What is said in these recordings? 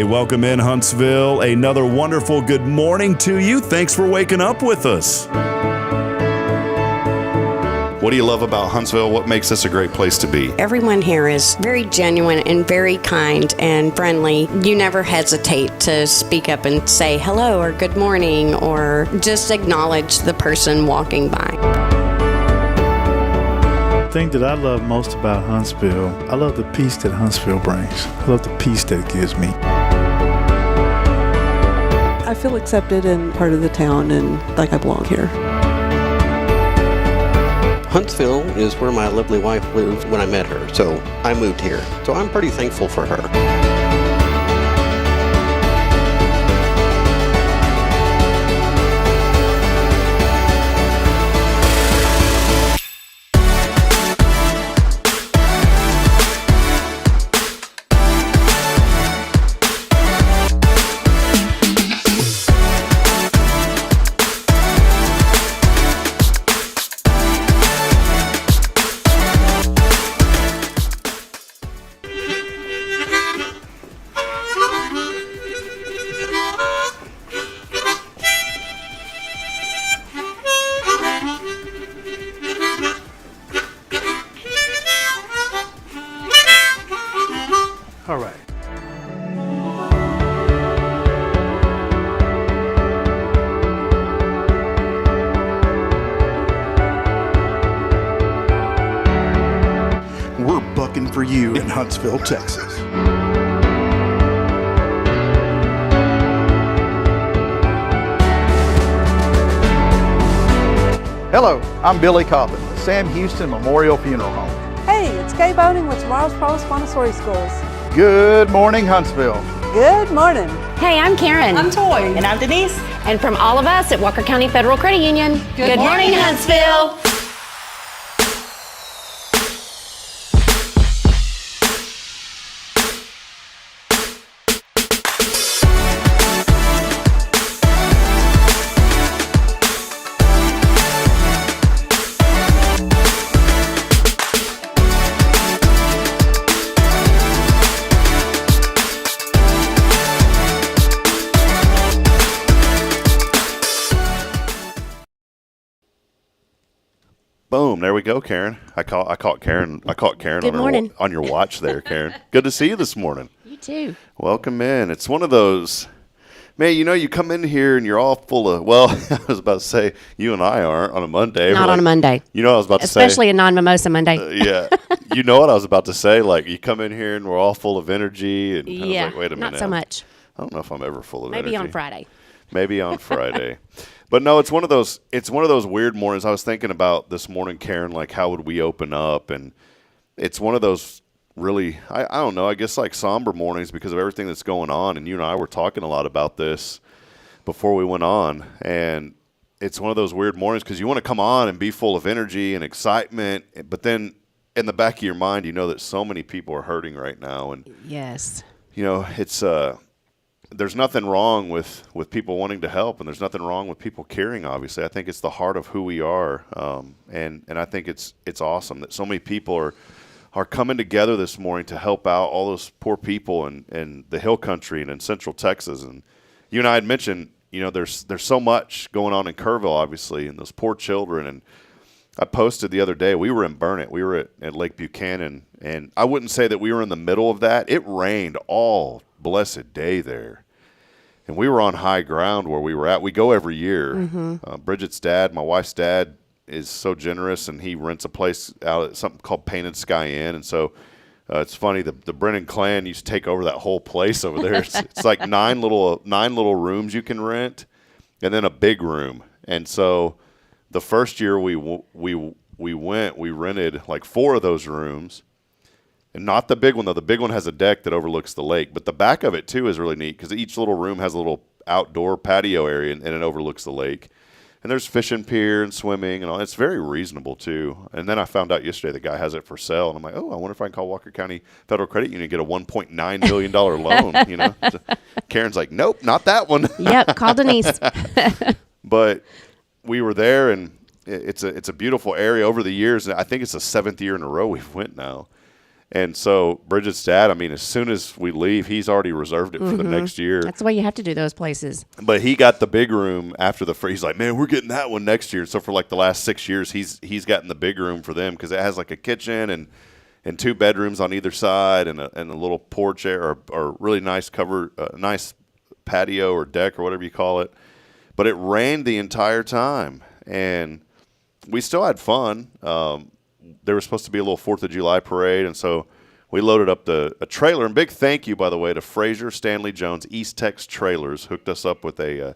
welcome in Huntsville. Another wonderful good morning to you. Thanks for waking up with us. What do you love about Huntsville? What makes this a great place to be? Everyone here is very genuine and very kind and friendly. You never hesitate to speak up and say hello or good morning or just acknowledge the person walking by. The thing that I love most about Huntsville, I love the peace that Huntsville brings. I love the peace that it gives me. I feel accepted and part of the town and like I belong here. Huntsville is where my lovely wife lived when I met her, so I moved here. So I'm pretty thankful for her. All right. We're bucking for you in Huntsville, Texas. Hello, I'm Billy Cobbin, the Sam Houston Memorial Funeral Home. Hey, it's Kay Boning with Tomorrow's Provost Montessori Schools. Good morning, Huntsville. Good morning. Hey, I'm Karen. I'm Toy. And I'm Denise. And from all of us at Walker County Federal Credit Union, Good morning, Huntsville. Boom, there we go, Karen. I caught Karen Good morning. on your watch there, Karen. Good to see you this morning. You too. Welcome in. It's one of those, man, you come in here and you're all full of, well, I was about to say, you and I aren't on a Monday. Not on a Monday. You know what I was about to say? Especially a non-mimosa Monday. Yeah. You know what I was about to say? Like, you come in here and we're all full of energy. And I was like, wait a minute. Not so much. I don't know if I'm ever full of energy. Maybe on Friday. Maybe on Friday. But no, it's one of those weird mornings. I was thinking about this morning, Karen, like how would we open up? And it's one of those really, I don't know, I guess like somber mornings because of everything that's going on. And you and I were talking a lot about this before we went on. And it's one of those weird mornings because you want to come on and be full of energy and excitement. But then in the back of your mind, you know that so many people are hurting right now. And, Yes. it's there's nothing wrong with people wanting to help, and there's nothing wrong with people caring, obviously. I think it's the heart of who we are, and I think it's awesome that so many people are coming together this morning to help out all those poor people in the hill country and in central Texas. And you and I had mentioned, there's so much going on in Kerrville, obviously, and those poor children. And I posted the other day, we were in Burnett. We were at Lake Buchanan, and I wouldn't say that we were in the middle of that. It rained all blessed day there. And we were on high ground where we were at. We go every year. Mm-hmm. Bridget's dad, my wife's dad, is so generous, and he rents a place out at something called Painted Sky Inn. And so it's funny, the Brennan clan used to take over that whole place over there. It's like nine little rooms you can rent, and then a big room. And so the first year we rented like 4 of those rooms. And not the big one, though. The big one has a deck that overlooks the lake. But the back of it, too, is really neat because each little room has a little outdoor patio area, and it overlooks the lake. And there's fishing pier and swimming and all. It's very reasonable, too. And then I found out yesterday the guy has it for sale. And I'm like, I wonder if I can call Walker County Federal Credit Union and get a $1.9 million loan, So Karen's like, nope, not that one. Yep, call Denise. But we were there, and it's a beautiful area over the years. I think it's the 7th year in a row we've went now. And so Bridget's dad, I mean, as soon as we leave, he's already reserved it for the next year. That's the way you have to do those places. But he got the big room after he's like, man, we're getting that one next year. So for like the last 6 years, he's gotten the big room for them because it has like a kitchen and 2 bedrooms on either side and a little porch area or really nice nice patio or deck or whatever you call it. But it rained the entire time, and we still had fun. There was supposed to be a little 4th of July parade, and so we loaded up a trailer. And big thank you, by the way, to Fraser Stanley Jones, East Tex Trailers, hooked us up with a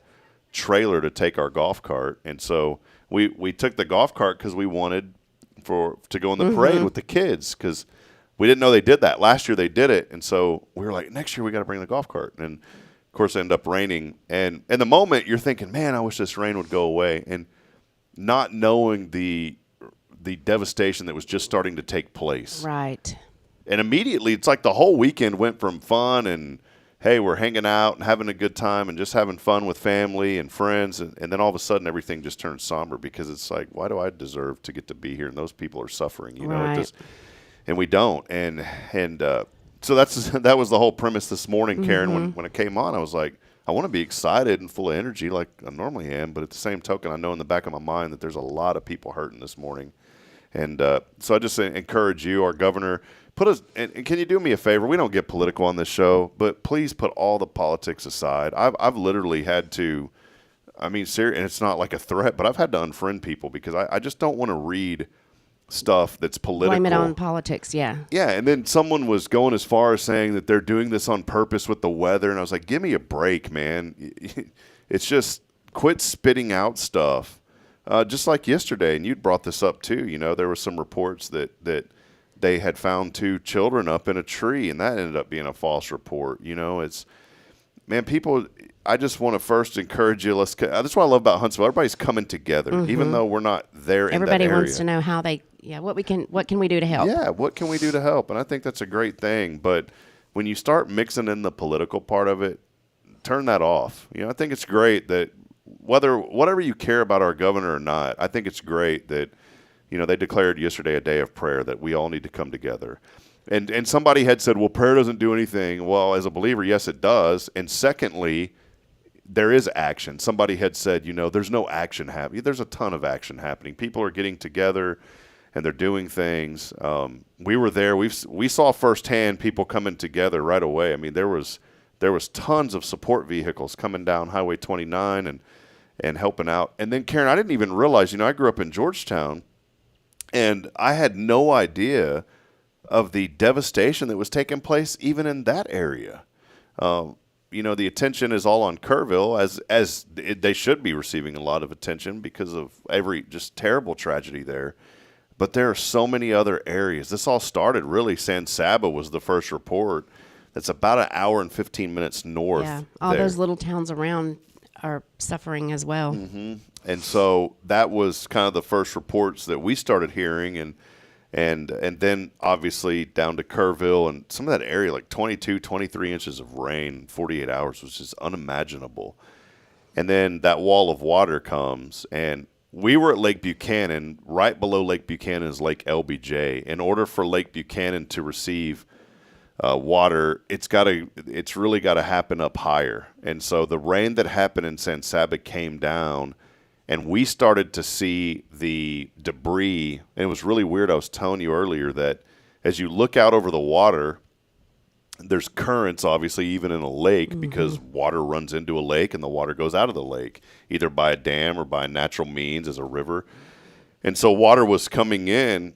trailer to take our golf cart. And so we took the golf cart because we wanted to go in the parade with the kids because we didn't know they did that. Last year they did it, and so we were like, next year we got to bring the golf cart. And, of course, it ended up raining. And in the moment, you're thinking, man, I wish this rain would go away. And not knowing the devastation that was just starting to take place. Right. And immediately, it's like the whole weekend went from fun and, hey, we're hanging out and having a good time and just having fun with family and friends. And then all of a sudden, everything just turns somber because it's like, why do I deserve to get to be here? And those people are suffering, you know. Right. And we don't. And so that was the whole premise this morning, Karen. When it came on, I was like, I want to be excited and full of energy like I normally am. But at the same token, I know in the back of my mind that there's a lot of people hurting this morning. And so I just encourage you, our governor, and can you do me a favor? We don't get political on this show, but please put all the politics aside. I've literally had to, I mean, and it's not like a threat, but I've had to unfriend people because I just don't want to read stuff that's political. Blame it on politics, yeah. Yeah, and then someone was going as far as saying that they're doing this on purpose with the weather, and I was like, give me a break, man. It's just quit spitting out stuff. Just like yesterday, and you'd brought this up too, you know, there were some reports that they had found 2 children up in a tree, and that ended up being a false report. You know, man, people, I just want to first encourage you. That's what I love about Huntsville. Everybody's coming together, even though we're not there in that area. Everybody wants to know how what can we do to help? Yeah, what can we do to help? And I think that's a great thing. But when you start mixing in the political part of it, turn that off. You know, I think it's great that whatever you care about our governor or not, I think it's great that, you know, they declared yesterday a day of prayer that we all need to come together. And somebody had said, well, prayer doesn't do anything. Well, as a believer, yes, it does. And secondly, there is action. Somebody had said, you know, there's no action happening. There's a ton of action happening. People are getting together and they're doing things. We were there. We saw firsthand people coming together right away. I mean, there was tons of support vehicles coming down Highway 29 and helping out. And then, Karen, I didn't even realize, you know, I grew up in Georgetown, and I had no idea of the devastation that was taking place even in that area. You know, the attention is all on Kerrville, as they should be receiving a lot of attention because of every just terrible tragedy there. But there are so many other areas. This all started, really, San Saba was the first report. That's about an hour and 15 minutes north. Yeah, all those little towns around are suffering as well. Mm-hmm. And so that was kind of the first reports that we started hearing, and then obviously down to Kerrville and some of that area, like 22, 23 inches of rain, 48 hours was just unimaginable. And then that wall of water comes, and we were at Lake Buchanan. Right below Lake Buchanan is Lake LBJ. In order for Lake Buchanan to receive water, it's really got to happen up higher. And so the rain that happened in San Saba came down, and we started to see the debris. And it was really weird. I was telling you earlier that as you look out over the water, there's currents, obviously, even in a lake, because water runs into a lake and the water goes out of the lake, either by a dam or by natural means as a river. And so water was coming in.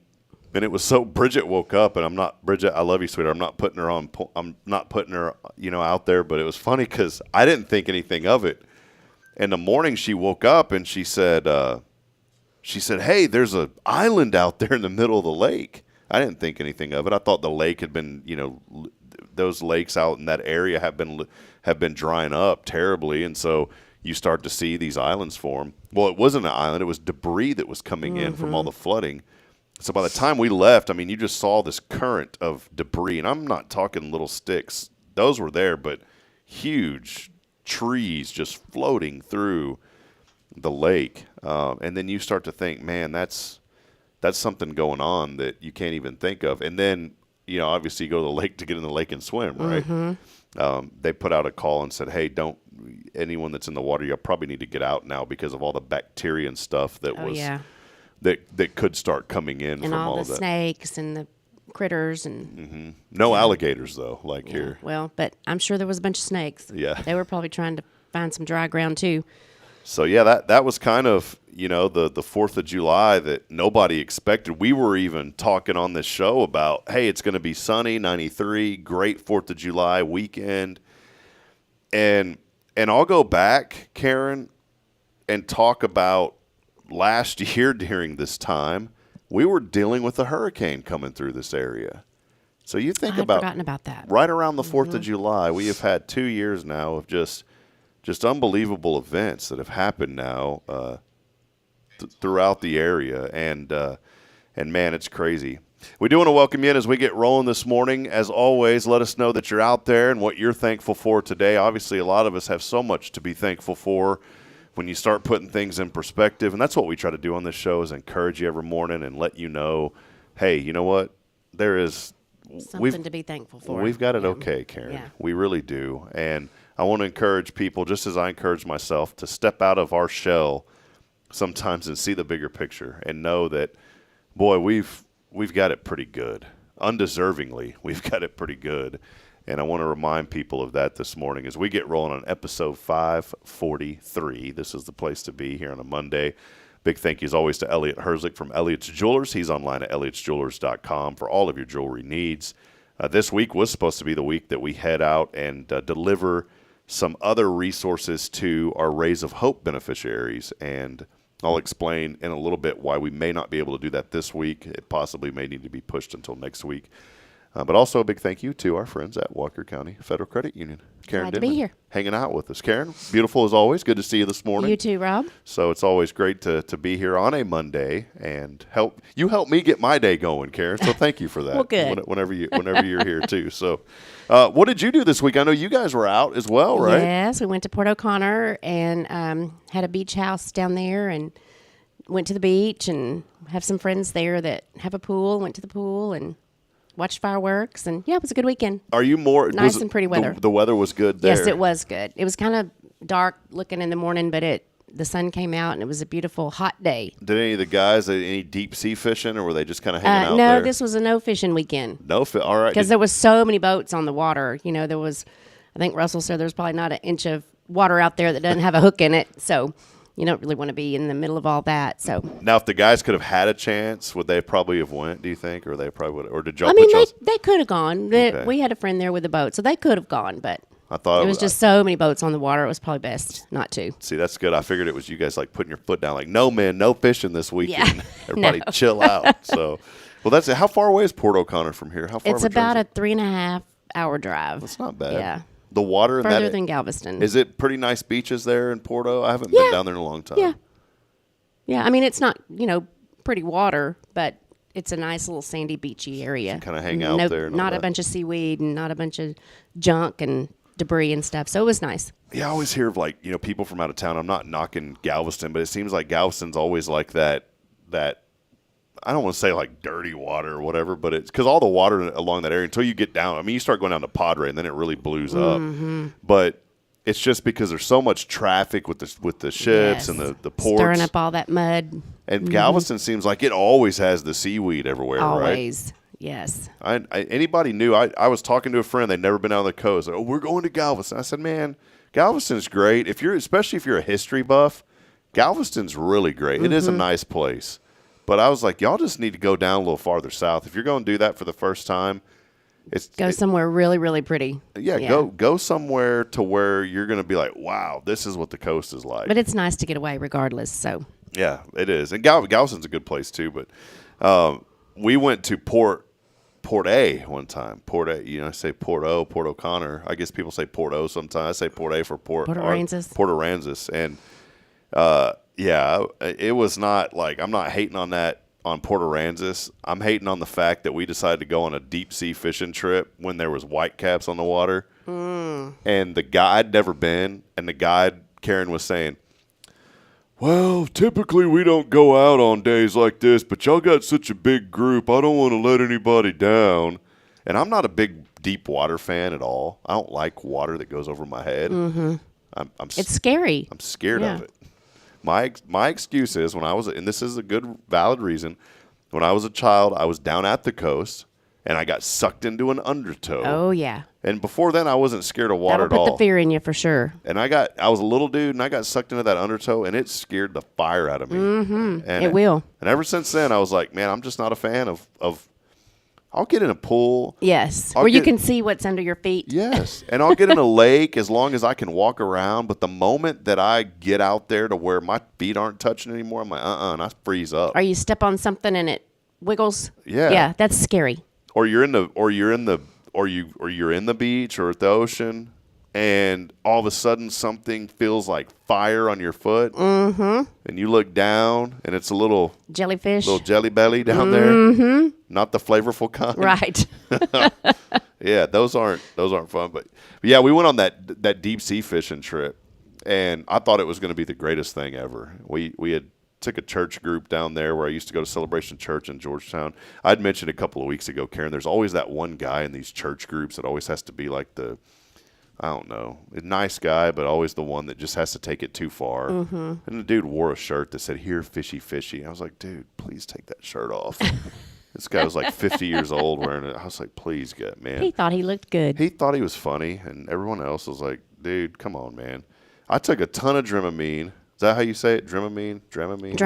And it was so Bridget woke up, and Bridget, I love you, sweetheart. I'm not putting her, you know, out there, but it was funny because I didn't think anything of it. In the morning, she woke up and she said, "Hey, there's an island out there in the middle of the lake." I didn't think anything of it. I thought the lake had been, you know, those lakes out in that area have been drying up terribly, and so you start to see these islands form. Well, it wasn't an island; it was debris that was coming in from all the flooding. So by the time we left, I mean, you just saw this current of debris, and I'm not talking little sticks. Those were there, but huge trees just floating through the lake. And then you start to think, man, that's something going on that you can't even think of. And then obviously you go to the lake to get in the lake and swim, right? They put out a call and said, hey, anyone that's in the water, you probably need to get out now because of all the bacteria and stuff that that could start coming in and from all the that. snakes and the critters and No alligators though, like here. Well, but I'm sure there was a bunch of snakes. Yeah. They were probably trying to find some dry ground too. So yeah, that was kind of the 4th of July that nobody expected. We were even talking on this show about, hey, it's going to be sunny, 93, great 4th of July weekend, and I'll go back, Karen, and talk about last year during this time. We were dealing with a hurricane coming through this area. So you think I had about forgotten about that. Right around the 4th of July, we have had 2 years now of just unbelievable events that have happened now throughout the area, and man, it's crazy. We do want to welcome you in as we get rolling this morning. As always, let us know that you're out there and what you're thankful for today. Obviously, a lot of us have so much to be thankful for when you start putting things in perspective, and that's what we try to do on this show, is encourage you every morning and let you know, hey, you know what? There is something to be thankful for. We've got it okay, Karen. Yeah. We really do. And I want to encourage people, just as I encourage myself, to step out of our shell sometimes and see the bigger picture and know that, boy, we've got it pretty good. Undeservingly, we've got it pretty good. And I want to remind people of that this morning as we get rolling on episode 543. This is the place to be here on a Monday. Big thank you, as always, to Elliot Herzlich from Elliot's Jewelers. He's online at elliotsjewelers.com for all of your jewelry needs. This week was supposed to be the week that we head out and deliver some other resources to our Rays of Hope beneficiaries. And I'll explain in a little bit why we may not be able to do that this week. It possibly may need to be pushed until next week. But also a big thank you to our friends at Walker County Federal Credit Union. Karen Glad to be Denman, here. hanging out with us. Karen, beautiful as always. Good to see you this morning. You too, Rob. So it's always great to be here on a Monday and help me get my day going, Karen. So thank you for that. Well, good. Whenever you're here too. So, what did you do this week? I know you guys were out as well, right? Yes, we went to Port O'Connor and had a beach house down there and went to the beach and have some friends there that have a pool. Went to the pool and watched fireworks, and it was a good weekend. Are you more nice and pretty weather? The weather was good there. Yes, it was good. It was kind of dark looking in the morning, but the sun came out, and it was a beautiful hot day. Did any of the guys any deep sea fishing, or were they just kind of hanging out no, there? No, this was a no fishing weekend. All right. Because there was so many boats on the water. There was, I think Russell said there's probably not an inch of water out there that doesn't have a hook in it. So you don't really want to be in the middle of all that. So now, if the guys could have had a chance, would they probably have went? Do you think, or they probably would? Or did y'all? I mean, they could have gone. Okay. We had a friend there with a boat, so they could have gone. But I thought it was just so many boats on the water. It was probably best not to. See, that's good. I figured it was you guys like putting your foot down, like, no, man, no fishing this weekend. Yeah. Everybody chill out. So, well, that's it. How far away is Port O'Connor from here? How far? It's about a 3.5-hour drive. That's not bad. Yeah. The water in further than Galveston. Is it pretty nice beaches there in Porto? I haven't been down there in a long time. Yeah. Yeah, I mean, it's not, pretty water, but it's a nice little sandy, beachy area. Kind of hang out there. Not a bunch of seaweed and not a bunch of junk and debris and stuff. So it was nice. Yeah, I always hear of people from out of town. I'm not knocking Galveston, but it seems like Galveston's always like that. I don't want to say like dirty water or whatever, but it's because all the water along that area until you get down. I mean, you start going down to Padre and then it really blues up. But it's just because there's so much traffic with the ships and the ports. Stirring up all that mud. And Galveston seems like it always has the seaweed everywhere, always. right? Yes. Anybody knew. I was talking to a friend. They'd never been out on the coast. Like, we're going to Galveston. I said, man, Galveston's great. Especially if you're a history buff, Galveston's really great. It is a nice place. But I was like, y'all just need to go down a little farther south. If you're going to do that for the first time, go somewhere really, really pretty. Yeah, go somewhere to where you're going to be like, wow, this is what the coast is like. But it's nice to get away regardless. So yeah, it is. And Galveston's a good place too. But we went to Port A one time. Port A, I say Port O'Connor. I guess people say Port O sometimes. I say Port A for Port Aransas. Port Aransas. And it was not like, I'm not hating on that. On Port Aransas, I'm hating on the fact that we decided to go on a deep sea fishing trip when there was whitecaps on the water. And the guide, I'd never been, and the guide, Karen, was saying, well, typically we don't go out on days like this, but y'all got such a big group, I don't want to let anybody down. And I'm not a big deep water fan at all. I don't like water that goes over my head. Mm-hmm. It's scary. I'm scared of it. My excuse is when I was, and this is a good valid reason, when I was a child, I was down at the coast and I got sucked into an undertow. Oh, yeah. And before then, I wasn't scared of water That'll at all. put the fear in you for sure. And I was a little dude, and I got sucked into that undertow, and it scared the fire out of me. Mm-hmm. And it will. And ever since then, I was like, man, I'm just not a fan of I'll get in a pool. Yes, I'll where you get- can see what's under your feet. Yes, and I'll get in a lake as long as I can walk around. But the moment that I get out there to where my feet aren't touching anymore, I'm like, and I freeze up. Or you step on something and it wiggles. Yeah. Yeah, that's scary. Or you're in the beach or at the ocean, and all of a sudden something feels like fire on your foot, and you look down, and it's a little Jellyfish. jelly belly down there, not the flavorful kind. Right. Yeah, those aren't fun. But yeah, we went on that deep sea fishing trip, and I thought it was going to be the greatest thing ever. We had took a church group down there where I used to go to Celebration Church in Georgetown. I'd mentioned a couple of weeks ago, Karen, there's always that one guy in these church groups that always has to be like a nice guy, but always the one that just has to take it too far. And the dude wore a shirt that said, "Here, fishy, fishy." I was like, dude, please take that shirt off. This guy was like 50 years old wearing it. I was like, please, man. He thought he looked good. He thought he was funny, and everyone else was like, dude, come on, man. I took a ton of Dramamine. Is that how you say it? Dramamine? Dramamine.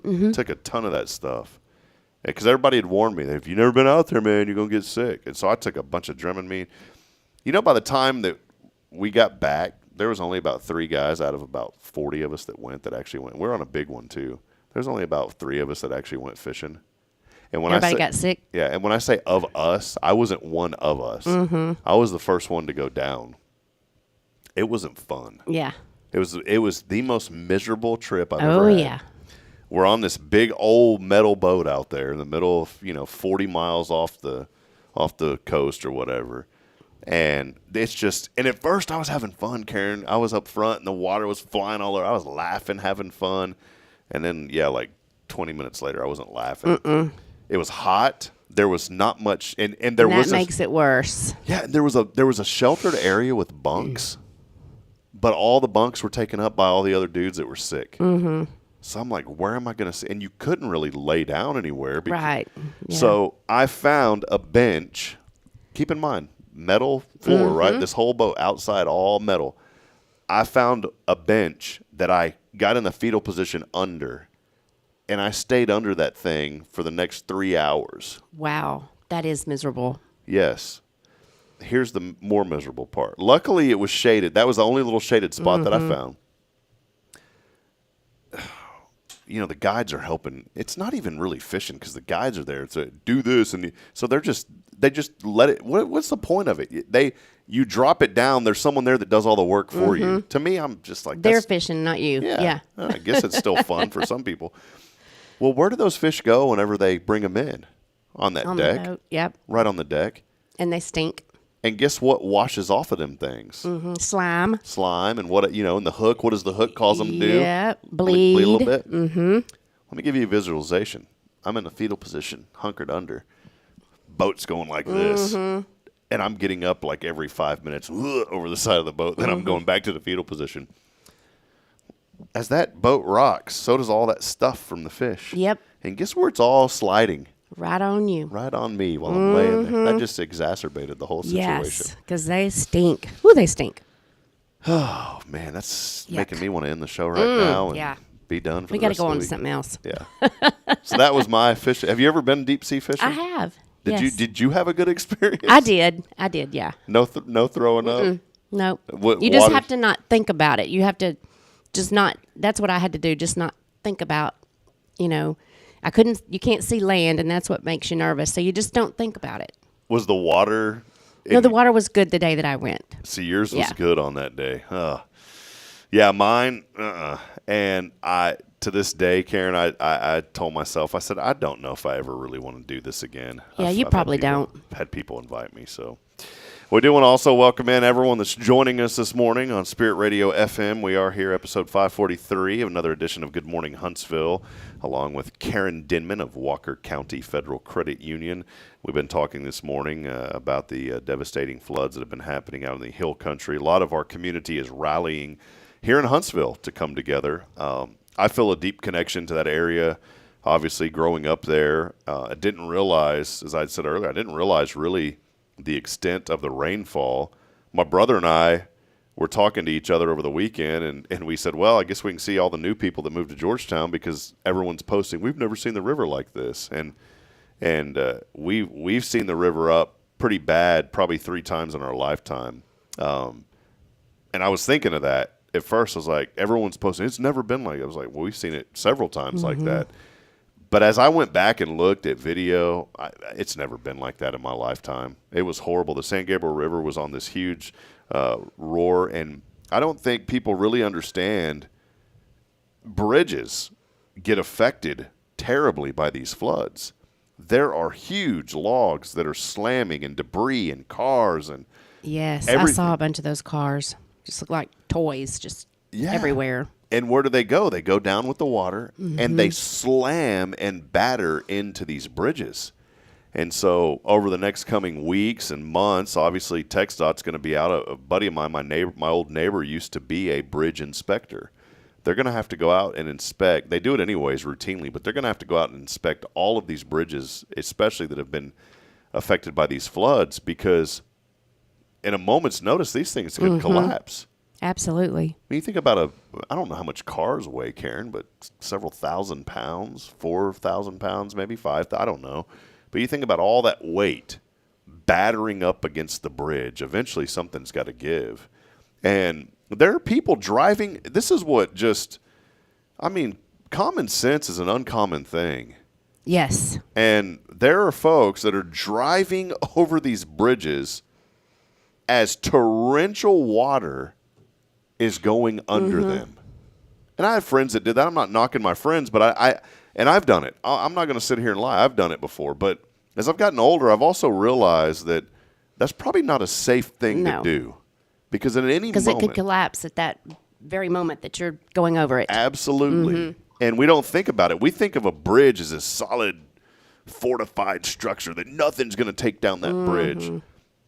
Mm-hmm. Took a ton of that stuff. Because everybody had warned me, that if you've never been out there, man, you're going to get sick. And so I took a bunch of Dramamine. You know, by the time that we got back, there was only about 3 guys out of about 40 of us that actually went. We're on a big one, too. There's only about 3 of us that actually went fishing. And when Everybody got sick? Yeah, and when I say of us, I wasn't one of us. Mm-hmm. I was the first one to go down. It wasn't fun. Yeah. It was the most miserable trip I've ever had. Oh, yeah. We're on this big old metal boat out there in the middle of 40 miles off the coast or whatever, and it's just. And at first I was having fun, Karen. I was up front and the water was flying all over. I was laughing, having fun, and then like 20 minutes later I wasn't laughing. It was hot. There was not much, and there was that makes it worse. Yeah, there was a sheltered area with bunks. But all the bunks were taken up by all the other dudes that were sick. Mm-hmm. So I'm like, where am I going to sit? And you couldn't really lay down anywhere. Right. Yeah. So I found a bench. Keep in mind, metal floor, right? This whole boat outside, all metal. I found a bench that I got in the fetal position under. And I stayed under that thing for the next 3 hours. Wow. That is miserable. Yes. Here's the more miserable part. Luckily, it was shaded. That was the only little shaded spot that I found. The guides are helping. It's not even really fishing because the guides are there to do this, and so they just let it. What's the point of it? You drop it down. There's someone there that does all the work for you. To me, I'm just like they're fishing, not you. Yeah. I guess it's still fun for some people. Well, where do those fish go whenever they bring them in? On that deck. The boat. Yep. Right on the deck. And they stink. And guess what washes off of them things? Mm-hmm. Slime. And what, and the hook, what does the hook cause them to do? Yeah, bleed. Bleed a little bit? Mm-hmm. Let me give you a visualization. I'm in a fetal position, hunkered under. Boat's going like this. And I'm getting up like every 5 minutes over the side of the boat. Then I'm going back to the fetal position. As that boat rocks, so does all that stuff from the fish. Yep. And guess where it's all sliding? Right on you. Right on me while I'm laying there. That just exacerbated the whole situation. Yes, because they stink. Ooh, they stink. Oh, man, that's Yuck. making me want to end the show right now and be done for We the got to rest go of on the to week. something else. Yeah. So that was my fish. Have you ever been deep sea fishing? I have. Did you have a good experience? I did, yeah. No throwing up? No. What, You just water? have to not think about it. You have to just not, that's what I had to do, just not think about, you can't see land, and that's what makes you nervous. So you just don't think about it. Was the water? No, the water was good the day that I went. See, yours was Yeah. good on that day. Yeah, mine. And to this day, Karen, I told myself, I said, I don't know if I ever really want to do this again. Yeah, you I've probably had don't. Had people invite me, so. We do want to also welcome in everyone that's joining us this morning on Spirit Radio FM. We are here, episode 543 of another edition of Good Morning Huntsville, along with Karen Denman of Walker County Federal Credit Union. We've been talking this morning about the devastating floods that have been happening out in the hill country. A lot of our community is rallying here in Huntsville to come together. I feel a deep connection to that area. Obviously, growing up there, I didn't realize, as I said earlier, I didn't realize really the extent of the rainfall. My brother and I were talking to each other over the weekend, and we said, well, I guess we can see all the new people that moved to Georgetown because everyone's posting, we've never seen the river like this. And we've seen the river up pretty bad probably 3 times in our lifetime. And I was thinking of that. At first, I was like, everyone's posting, it's never been like it. I was like, well, we've seen it several times like that. But as I went back and looked at video, it's never been like that in my lifetime. It was horrible. The San Gabriel River was on this huge roar, and I don't think people really understand bridges get affected terribly by these floods. There are huge logs that are slamming and debris and cars and Yes, everything. I saw a bunch of those cars. Just look like toys, just everywhere. And where do they go? They go down with the water, and they slam and batter into these bridges. And so over the next coming weeks and months, obviously TxDOT's going to be out. A buddy of mine, my old neighbor, used to be a bridge inspector. They're going to have to go out and inspect. They do it anyways routinely, but they're going to have to go out and inspect all of these bridges, especially that have been affected by these floods, because in a moment's notice, these things could collapse. Absolutely. When you think about I don't know how much cars weigh, Karen, but several thousand pounds, 4,000 pounds, maybe 5,000, I don't know. But you think about all that weight battering up against the bridge. Eventually something's got to give. And there are people driving. This is what common sense is an uncommon thing. Yes. And there are folks that are driving over these bridges as torrential water is going under them. And I have friends that did that. I'm not knocking my friends, but I've done it. I'm not going to sit here and lie. I've done it before. But as I've gotten older, I've also realized that that's probably not a safe thing to do. Because at any moment. Because it could collapse at that very moment that you're going over it. Absolutely. And we don't think about it. We think of a bridge as a solid, fortified structure that nothing's going to take down that bridge.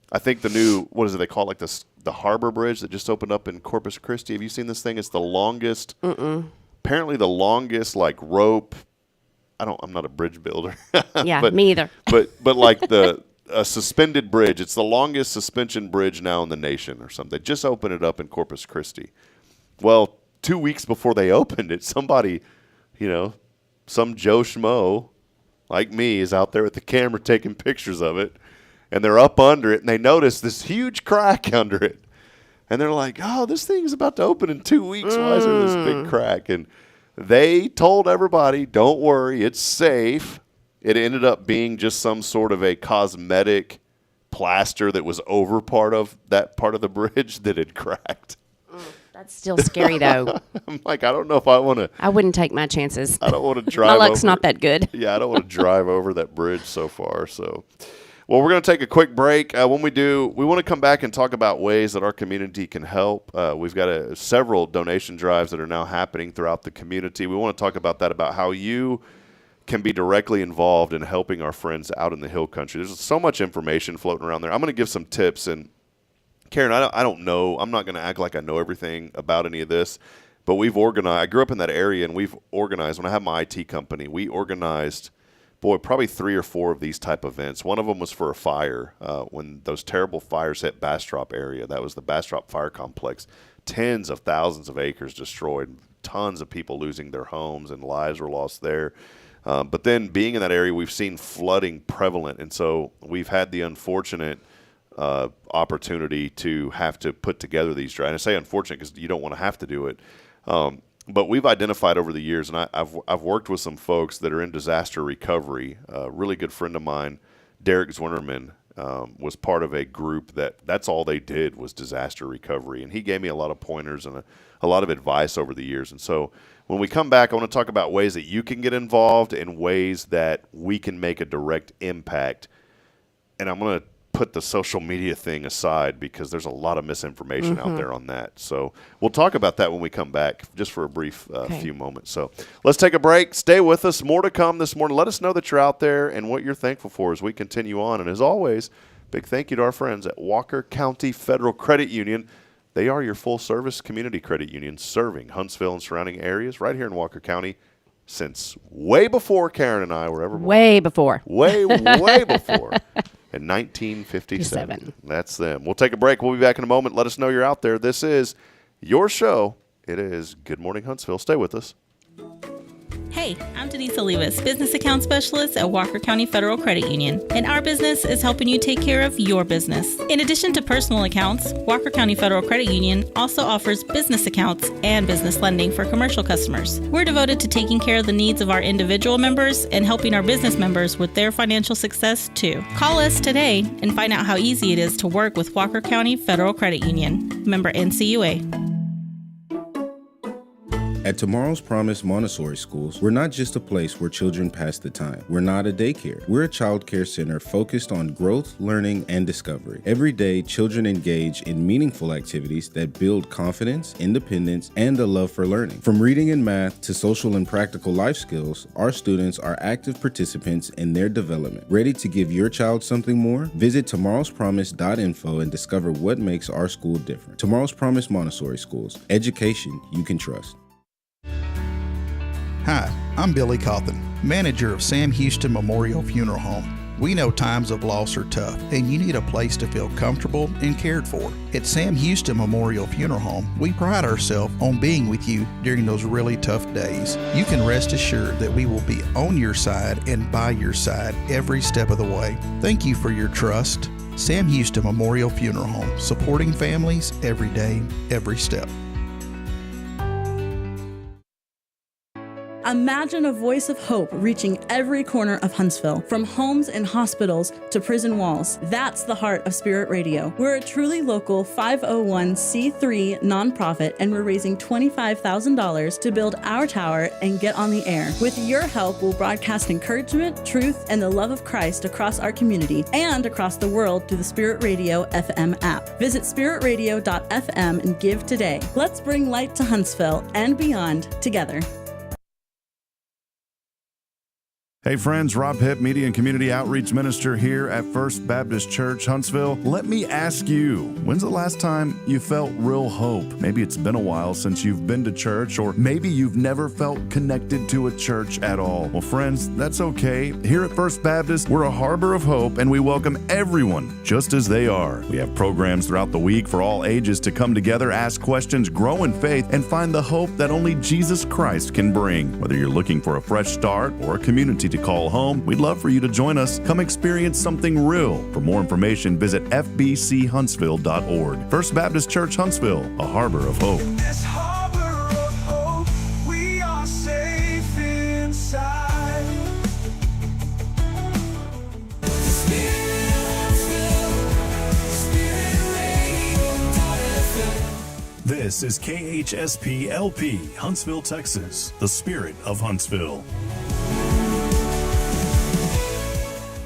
I think the new, what is it they call it, like the Harbor Bridge that just opened up in Corpus Christi. Have you seen this thing? It's the longest, apparently the longest like rope. I'm not a bridge builder. Yeah, me either. But like a suspended bridge. It's the longest suspension bridge now in the nation or something. They just opened it up in Corpus Christi. Well, 2 weeks before they opened it, somebody, some Joe Schmo like me is out there with the camera taking pictures of it. And they're up under it, and they notice this huge crack under it. And they're like, oh, this thing's about to open in 2 weeks. Why is there this big crack? And they told everybody, don't worry, it's safe. It ended up being just some sort of a cosmetic plaster that was over part of the bridge that had cracked. That's still scary, though. I'm like, I don't know if I want to. I wouldn't take my chances. I don't want to drive My luck's over not that good. Yeah, I don't want to drive over that bridge so far, so. Well, we're going to take a quick break. When we do, we want to come back and talk about ways that our community can help. We've got several donation drives that are now happening throughout the community. We want to talk about that, about how you can be directly involved in helping our friends out in the hill country. There's so much information floating around there. I'm going to give some tips. And, Karen, I don't know. I'm not going to act like I know everything about any of this. But we've organized. I grew up in that area, and we've organized. When I had my IT company, we organized probably 3 or 4 of these type events. One of them was for a fire. When those terrible fires hit Bastrop area, that was the Bastrop Fire Complex. Tens of thousands of acres destroyed, tons of people losing their homes, and lives were lost there. But then being in that area, we've seen flooding prevalent. And so we've had the unfortunate opportunity to have to put together these drives. And I say unfortunate because you don't want to have to do it. But we've identified over the years, and I've worked with some folks that are in disaster recovery. A really good friend of mine, Derek Zwinnerman, was part of a group that's all they did was disaster recovery. And he gave me a lot of pointers and a lot of advice over the years. And so When we come back, I want to talk about ways that you can get involved and ways that we can make a direct impact. And I'm going to put the social media thing aside because there's a lot of misinformation out there on that. So we'll talk about that when we come back, just for a brief few moments. So let's take a break. Stay with us. More to come this morning. Let us know that you're out there and what you're thankful for as we continue on. And as always, big thank you to our friends at Walker County Federal Credit Union. They are your full-service community credit union serving Huntsville and surrounding areas right here in Walker County since way before Karen and I were ever born. Way before. Way before. In 1957. That's them. We'll take a break. We'll be back in a moment. Let us know you're out there. This is your show. It is Good Morning Huntsville. Stay with us. Hey, I'm Denise Olivas, Business Account Specialist at Walker County Federal Credit Union, and our business is helping you take care of your business. In addition to personal accounts, Walker County Federal Credit Union also offers business accounts and business lending for commercial customers. We're devoted to taking care of the needs of our individual members and helping our business members with their financial success too. Call us today and find out how easy it is to work with Walker County Federal Credit Union. Member NCUA. At Tomorrow's Promise Montessori Schools, we're not just a place where children pass the time. We're not a daycare. We're a child care center focused on growth, learning, and discovery. Every day, children engage in meaningful activities that build confidence, independence, and a love for learning. From reading and math to social and practical life skills, our students are active participants in their development. Ready to give your child something more? Visit tomorrowspromise.info and discover what makes our school different. Tomorrow's Promise Montessori Schools. Education you can trust. Hi, I'm Billy Cawthon, manager of Sam Houston Memorial Funeral Home. We know times of loss are tough, and you need a place to feel comfortable and cared for. At Sam Houston Memorial Funeral Home, we pride ourselves on being with you during those really tough days. You can rest assured that we will be on your side and by your side every step of the way. Thank you for your trust. Sam Houston Memorial Funeral Home, supporting families every day, every step. Imagine a voice of hope reaching every corner of Huntsville, from homes and hospitals to prison walls. That's the heart of Spirit Radio. We're a truly local 501c3 nonprofit, and we're raising $25,000 to build our tower and get on the air. With your help, we'll broadcast encouragement, truth, and the love of Christ across our community and across the world through the Spirit Radio FM app. Visit spiritradio.fm and give today. Let's bring light to Huntsville and beyond together. Hey friends, Rob Hipp, Media and Community Outreach Minister here at First Baptist Church, Huntsville. Let me ask you, when's the last time you felt real hope? Maybe it's been a while since you've been to church, or maybe you've never felt connected to a church at all. Well, friends, that's okay. Here at First Baptist, we're a harbor of hope, and we welcome everyone just as they are. We have programs throughout the week for all ages to come together, ask questions, grow in faith, and find the hope that only Jesus Christ can bring. Whether you're looking for a fresh start or a community to call home, we'd love for you to join us. Come experience something real. For more information, visit fbchuntsville.org. First Baptist Church Huntsville, a harbor of hope. In this harbor of hope, we are safe inside. This is KHSP LP, Huntsville, Texas, the spirit of Huntsville.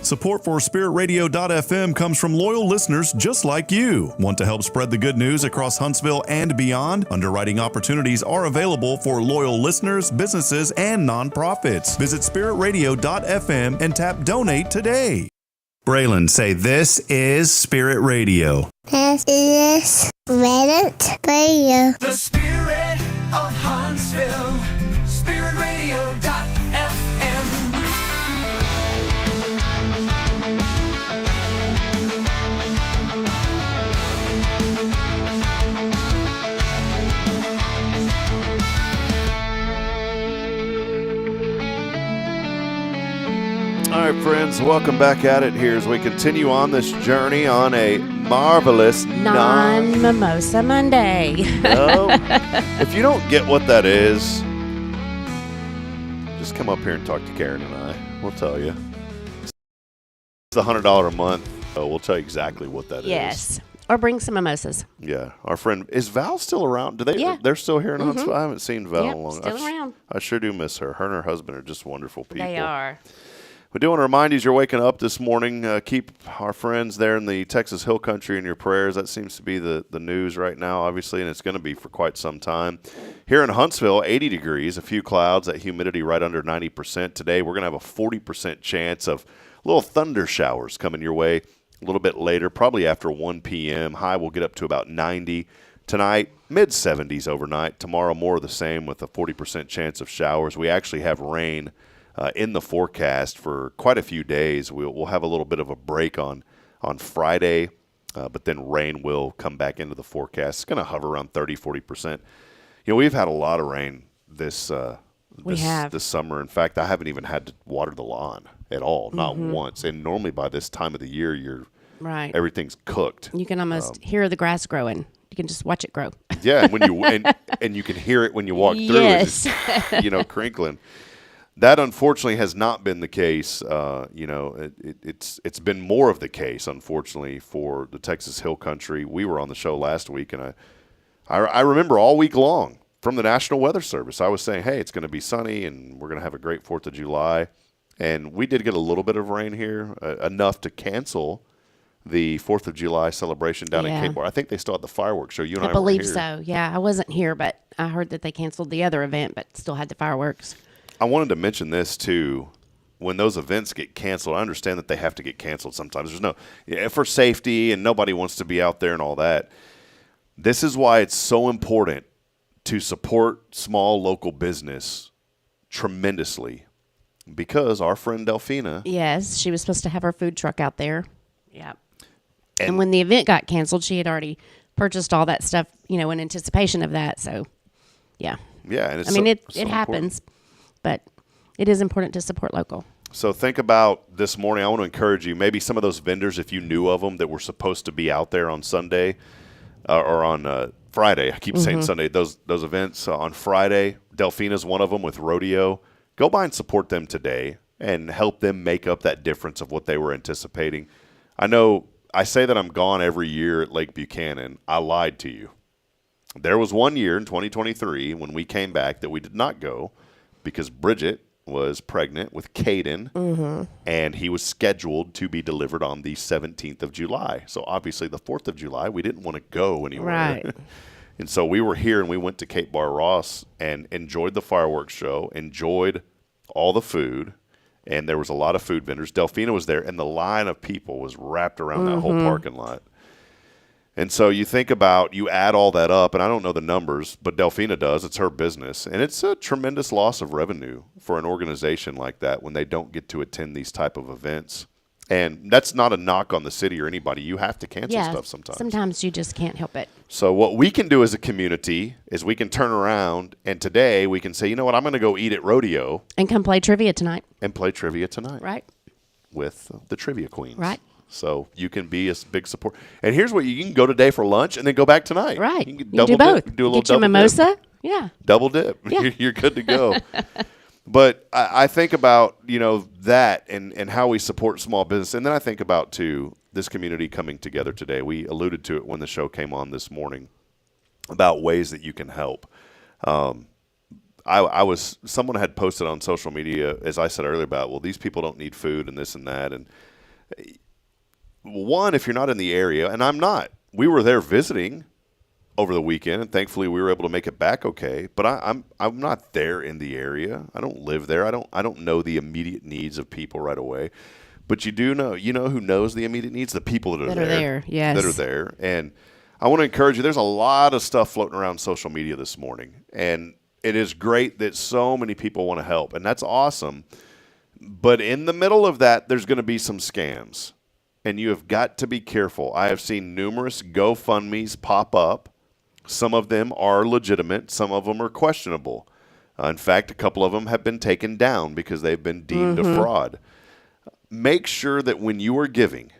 Support for SpiritRadio.fm comes from loyal listeners just like you. Want to help spread the good news across Huntsville and beyond? Underwriting opportunities are available for loyal listeners, businesses, and nonprofits. Visit SpiritRadio.fm and tap Donate today. Braylon, say, this is Spirit Radio. This is Spirit Radio. The spirit of Huntsville. SpiritRadio.fm. All right, friends, welcome back at it here as we continue on this journey on a marvelous Non-Mimosa Monday. If you don't get what that is, just come up here and talk to Karen and I. We'll tell you. It's $100 a month. We'll tell you exactly what that is. Yes. Or bring some mimosas. Yeah. Our friend, is Val still around? Do they? Yeah. They're still here in Mhm. Huntsville? I haven't seen Val Yep, in a long still around. I sure do miss her. Her and her husband are just wonderful people. They are. We do want to remind you as you're waking up this morning, keep our friends there in the Texas Hill Country in your prayers. That seems to be the news right now, obviously, and it's going to be for quite some time. Here in Huntsville, 80 degrees, a few clouds, that humidity right under 90%. Today, we're going to have a 40% chance of little thunder showers coming your way a little bit later, probably after 1 p.m. High will get up to about 90. Tonight, mid-70s overnight. Tomorrow, more of the same with a 40% chance of showers. We actually have rain in the forecast for quite a few days. We'll have a little bit of a break on Friday, but then rain will come back into the forecast. It's going to hover around 30-40%. We've had a lot of rain this summer. In fact, I haven't even had to water the lawn at all, not once. And normally by this time of the year, right, everything's cooked. You can almost hear the grass growing. You can just watch it grow. Yeah, and when you and you can hear it when you walk through. Yes. It's crinkling. That unfortunately has not been the case. It's been more of the case, unfortunately, for the Texas Hill Country. We were on the show last week, and I remember all week long from the National Weather Service, I was saying, hey, it's going to be sunny, and we're going to have a great 4th of July. And we did get a little bit of rain here, enough to cancel the 4th of July celebration down in Cape Bar. I think they still had the fireworks show. You and I believe were here. so. Yeah, I wasn't here, but I heard that they canceled the other event, but still had the fireworks. I wanted to mention this, too. When those events get canceled, I understand that they have to get canceled sometimes. There's for safety, and nobody wants to be out there and all that. This is why it's so important to support small local business tremendously, because our friend Delphina. Yes, she was supposed to have her food truck out there. Yeah. And when the event got canceled, she had already purchased all that stuff, in anticipation of that. So, yeah. Yeah, and it's it happens, but it is important to support local. So think about this morning. I want to encourage you, maybe some of those vendors, if you knew of them, that were supposed to be out there on Sunday or on Friday. I keep saying Sunday. Those events on Friday, Delphina's one of them with Rodeo. Go by and support them today and help them make up that difference of what they were anticipating. I know I say that I'm gone every year at Lake Buchanan. I lied to you. There was one year in 2023 when we came back that we did not go because Bridget was pregnant with Caden, and he was scheduled to be delivered on the 17th of July. So obviously the 4th of July, we didn't want to go anywhere. Right. And so we were here, and we went to Cape Bar Ross and enjoyed the fireworks show, enjoyed all the food, and there was a lot of food vendors. Delphina was there, and the line of people was wrapped around that whole parking lot. And so you think about, you add all that up, and I don't know the numbers, but Delphina does. It's her business. And it's a tremendous loss of revenue for an organization like that when they don't get to attend these type of events. And that's not a knock on the city or anybody. You have to cancel stuff sometimes. Sometimes you just can't help it. So what we can do as a community is we can turn around, and today we can say, you know what, I'm going to go eat at Rodeo. And come play trivia tonight. Right. With the Trivia Queens. Right. So you can be a big support. And here's what you can go today for lunch and then go back tonight. Right. You can do both. Dip, do a little Get your double mimosa. Dip. Yeah. Double dip. Yeah. You're good to go. But I think about, that and how we support small business. And then I think about, too, this community coming together today. We alluded to it when the show came on this morning about ways that you can help. Someone had posted on social media, as I said earlier, about, well, these people don't need food and this and that. And one, if you're not in the area, and I'm not, we were there visiting over the weekend, and thankfully we were able to make it back okay. But I'm not there in the area. I don't live there. I don't know the immediate needs of people right away. But you do know, who knows the immediate needs? The people that are there. Yes. That are there. And I want to encourage you. There's a lot of stuff floating around social media this morning, and it is great that so many people want to help, and that's awesome. But in the middle of that, there's going to be some scams, and you have got to be careful. I have seen numerous GoFundMes pop up. Some of them are legitimate. Some of them are questionable. In fact, a couple of them have been taken down because they've been deemed a fraud. Make sure that when you are giving,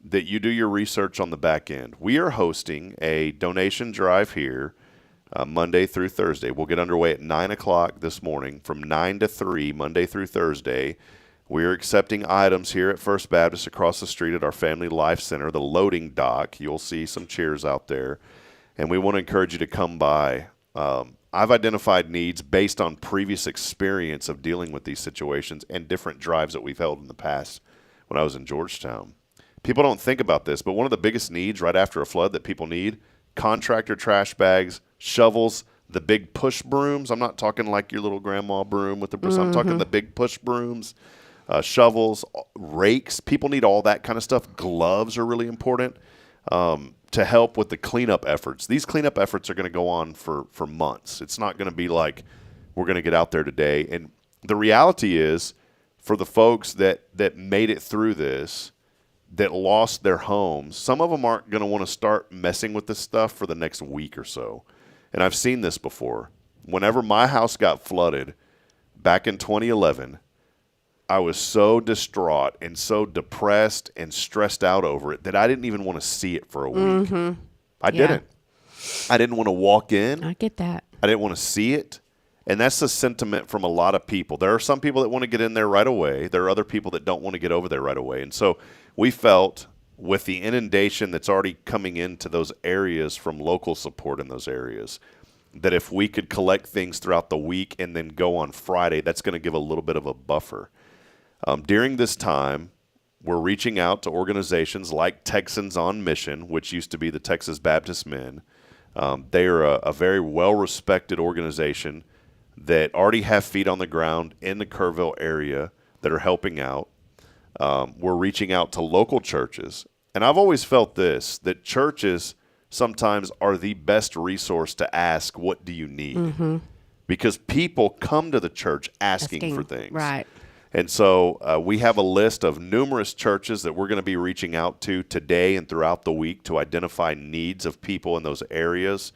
that you do your research on the back end. We are hosting a donation drive here Monday through Thursday. We'll get underway at 9 o'clock this morning from 9 to 3, Monday through Thursday. We are accepting items here at First Baptist across the street at our Family Life Center, the loading dock. You'll see some chairs out there, and we want to encourage you to come by. I've identified needs based on previous experience of dealing with these situations and different drives that we've held in the past when I was in Georgetown. People don't think about this, but one of the biggest needs right after a flood that people need, contractor trash bags, shovels, the big push brooms. I'm not talking like your little grandma broom with the I'm talking the big push brooms, shovels, rakes. People need all that kind of stuff. Gloves are really important to help with the cleanup efforts. These cleanup efforts are going to go on for months. It's not going to be like we're going to get out there today. And the reality is, for the folks that made it through this, that lost their homes, some of them aren't going to want to start messing with this stuff for the next week or so. And I've seen this before. Whenever my house got flooded back in 2011, I was so distraught and so depressed and stressed out over it that I didn't even want to see it for a week. I didn't. I didn't want to walk in. I get that. I didn't want to see it. And that's the sentiment from a lot of people. There are some people that want to get in there right away. There are other people that don't want to get over there right away. And so we felt with the inundation that's already coming into those areas from local support in those areas, that if we could collect things throughout the week and then go on Friday, that's going to give a little bit of a buffer. During this time, we're reaching out to organizations like Texans on Mission, which used to be the Texas Baptist Men. They are a very well-respected organization that already have feet on the ground in the Kerrville area that are helping out. We're reaching out to local churches. And I've always felt this, that churches sometimes are the best resource to ask, what do you need? Because people come to the church asking for things. Right. And so we have a list of numerous churches that we're going to be reaching out to today and throughout the week to identify needs of people in those areas.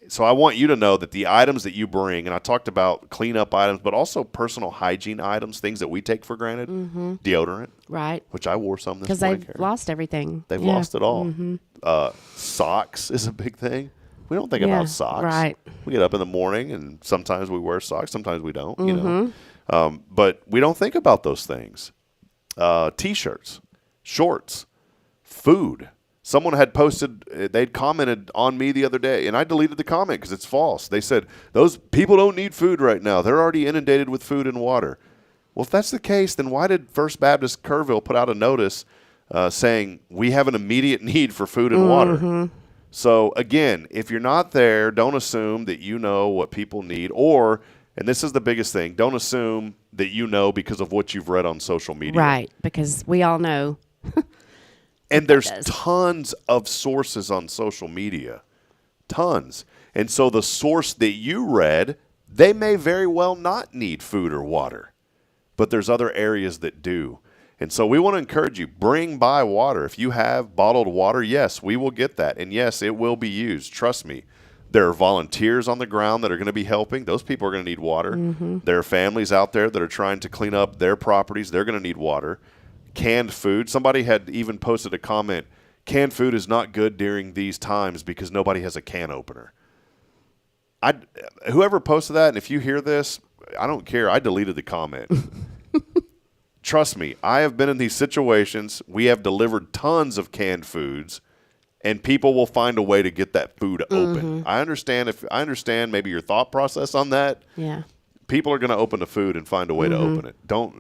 So I want you to know that the items that you bring, and I talked about cleanup items, but also personal hygiene items, things that we take for granted, deodorant, right? Which I wore some this because morning. they've lost everything. They've lost it all. Socks is a big thing. We don't think about socks. Right. We get up in the morning, and sometimes we wear socks, sometimes we don't. You know. But we don't think about those things. T-shirts, shorts, food. Someone had posted, they'd commented on me the other day, and I deleted the comment because it's false. They said, those people don't need food right now. They're already inundated with food and water. Well, if that's the case, then why did First Baptist Kerrville put out a notice saying we have an immediate need for food and water? So, again, if you're not there, don't assume that you know what people need, or, and this is the biggest thing, don't assume that you know because of what you've read on social media. Right, because we all know. And there's tons of sources on social media, tons. And so the source that you read, they may very well not need food or water, but there's other areas that do. And so we want to encourage you, bring by water. If you have bottled water, yes, we will get that. And yes, it will be used. Trust me. There are volunteers on the ground that are going to be helping. Those people are going to need water. There are families out there that are trying to clean up their properties. They're going to need water. Canned food. Somebody had even posted a comment, canned food is not good during these times because nobody has a can opener. Whoever posted that, and if you hear this, I don't care. I deleted the comment. Trust me, I have been in these situations. We have delivered tons of canned foods, and people will find a way to get that food open. I understand maybe your thought process on that. Yeah. People are going to open the food and find a way to open it. Or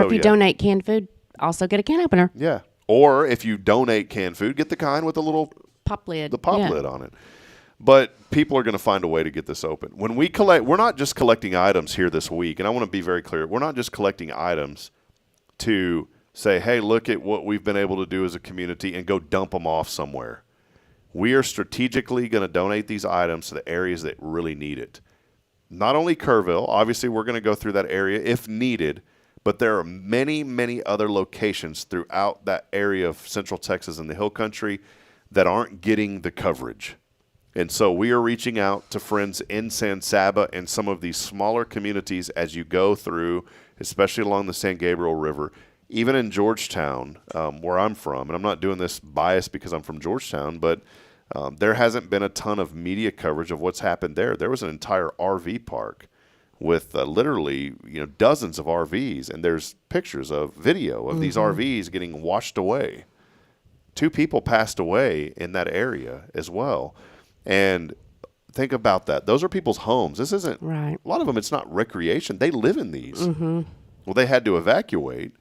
if you donate canned food, also get a can opener. Yeah. Or if you donate canned food, get the kind with the little pop lid. The pop lid on it. But people are going to find a way to get this open. When we collect, we're not just collecting items here this week, and I want to be very clear. We're not just collecting items to say, hey, look at what we've been able to do as a community and go dump them off somewhere. We are strategically going to donate these items to the areas that really need it. Not only Kerrville, obviously we're going to go through that area if needed, but there are many, many other locations throughout that area of Central Texas and the Hill Country that aren't getting the coverage. And so we are reaching out to friends in San Saba and some of these smaller communities as you go through, especially along the San Gabriel River, even in Georgetown, where I'm from. And I'm not doing this biased because I'm from Georgetown, but there hasn't been a ton of media coverage of what's happened there. There was an entire RV park with literally, dozens of RVs, and there's pictures of video of these RVs getting washed away. 2 people passed away in that area as well. And think about that. Those are people's homes. This isn't, right. A lot of them, it's not recreation. They live in these. Well, they had to evacuate.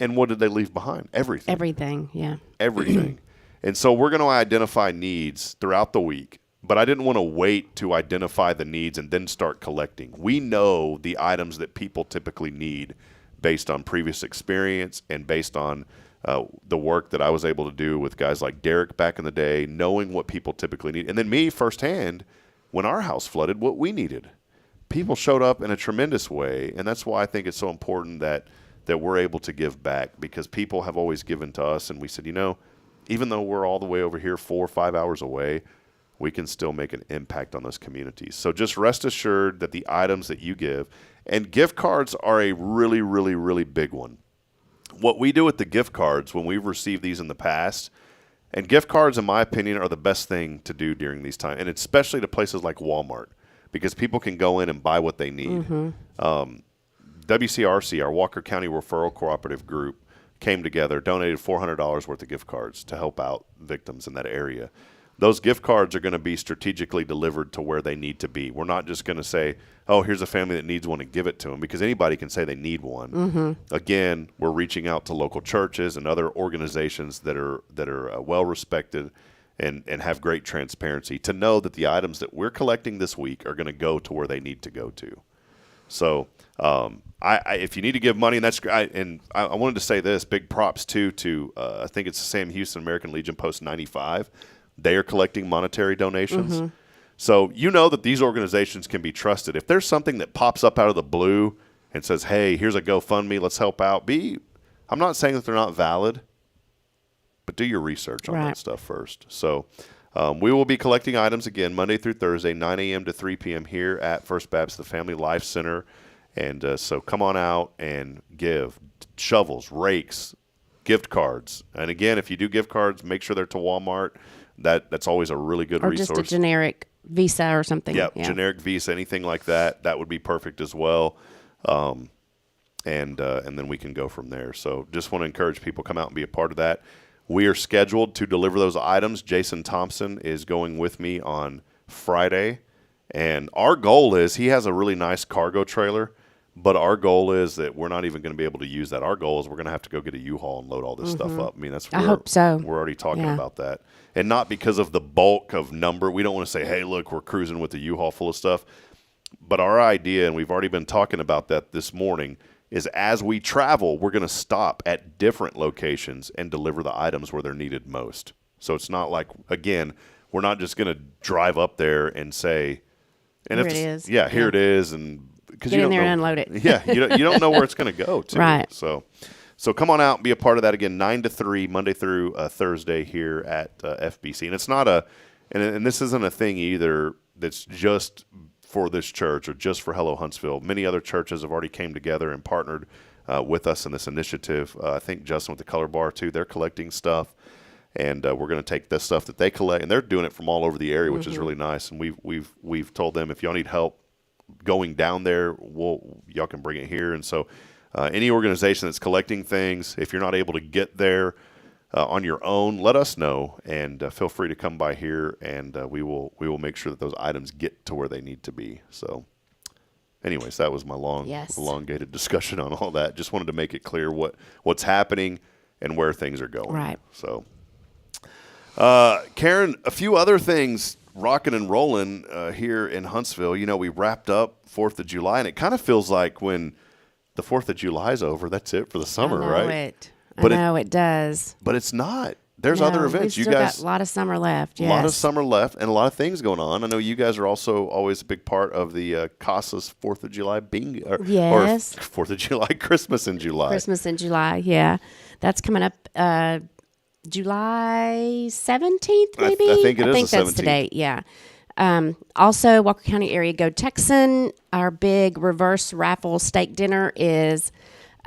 And what did they leave behind? Everything. Everything, yeah. Everything. And so we're going to identify needs throughout the week. But I didn't want to wait to identify the needs and then start collecting. We know the items that people typically need based on previous experience and based on the work that I was able to do with guys like Derek back in the day, knowing what people typically need. And then me firsthand, when our house flooded, what we needed. People showed up in a tremendous way, and that's why I think it's so important that we're able to give back, because people have always given to us, and we said, even though we're all the way over here 4 or 5 hours away, we can still make an impact on those communities. So just rest assured that the items that you give, and gift cards are a really, really, really big one. What we do with the gift cards when we've received these in the past, and gift cards, in my opinion, are the best thing to do during these times, and especially to places like Walmart, because people can go in and buy what they need. WCRC, our Walker County Referral Cooperative Group, came together, donated $400 worth of gift cards to help out victims in that area. Those gift cards are going to be strategically delivered to where they need to be. We're not just going to say, oh, here's a family that needs one and give it to them, because anybody can say they need one. Again, we're reaching out to local churches and other organizations that are well respected and have great transparency to know that the items that we're collecting this week are going to go to where they need to go to. So if you need to give money, and that's great. And I wanted to say this, big props too to I think it's the Sam Houston American Legion Post 95. They are collecting monetary donations. So that these organizations can be trusted. If there's something that pops up out of the blue and says, hey, here's a GoFundMe, let's help out, I'm not saying that they're not valid, but do your research on that stuff first. So we will be collecting items again Monday through Thursday, 9 a.m. to 3 p.m. here at First Baptist, the Family Life Center. And so come on out and give shovels, rakes, gift cards. And again, if you do gift cards, make sure they're to Walmart. That's always a really good resource. Or just a generic Visa or something. Yeah, generic Visa, anything like that. That would be perfect as well. And then we can go from there. So just want to encourage people, come out and be a part of that. We are scheduled to deliver those items. Jason Thompson is going with me on Friday. And our goal is, he has a really nice cargo trailer, but our goal is that we're not even going to be able to use that. Our goal is we're going to have to go get a U-Haul and load all this stuff up. I mean, I hope so. We're already talking about that. And not because of the bulk of number. We don't want to say, hey, look, we're cruising with the U-Haul full of stuff. But our idea, and we've already been talking about that this morning, is as we travel, we're going to stop at different locations and deliver the items where they're needed most. So it's not like, again, we're not just going to drive up there and say, and here it is. Yeah, here it is. And because get in there and unload it. Yeah, you don't know where it's going to go to. Right. So come on out and be a part of that again, 9 to 3, Monday through Thursday here at FBC. And it's not and this isn't a thing either that's just for this church or just for Hello Huntsville. Many other churches have already came together and partnered with us in this initiative. I think Justin with the Color Bar too, they're collecting stuff. And we're going to take the stuff that they collect, and they're doing it from all over the area, which is really nice. And we've told them, if y'all need help going down there, y'all can bring it here. And so any organization that's collecting things, if you're not able to get there on your own, let us know, and feel free to come by here, and we will make sure that those items get to where they need to be. So anyways, that was my elongated discussion on all that. Just wanted to make it clear what's happening and where things are going. Right. So Karen, a few other things rocking and rolling here in Huntsville. We wrapped up 4th of July, and it kind of feels like when the 4th of July is over, that's it for the summer, right? I know it does. But it's not. There's other events. We've still got a lot of summer left. Yes. A lot of summer left and a lot of things going on. I know you guys are also always a big part of the CASA's 4th of July bingo. Yes. Or 4th of July, Christmas in July. Christmas in July, yeah. That's coming up July 17th, maybe? I think it is the 17th. I think that's the date, yeah. Also, Walker County Area Go Texan. Our big reverse raffle steak dinner is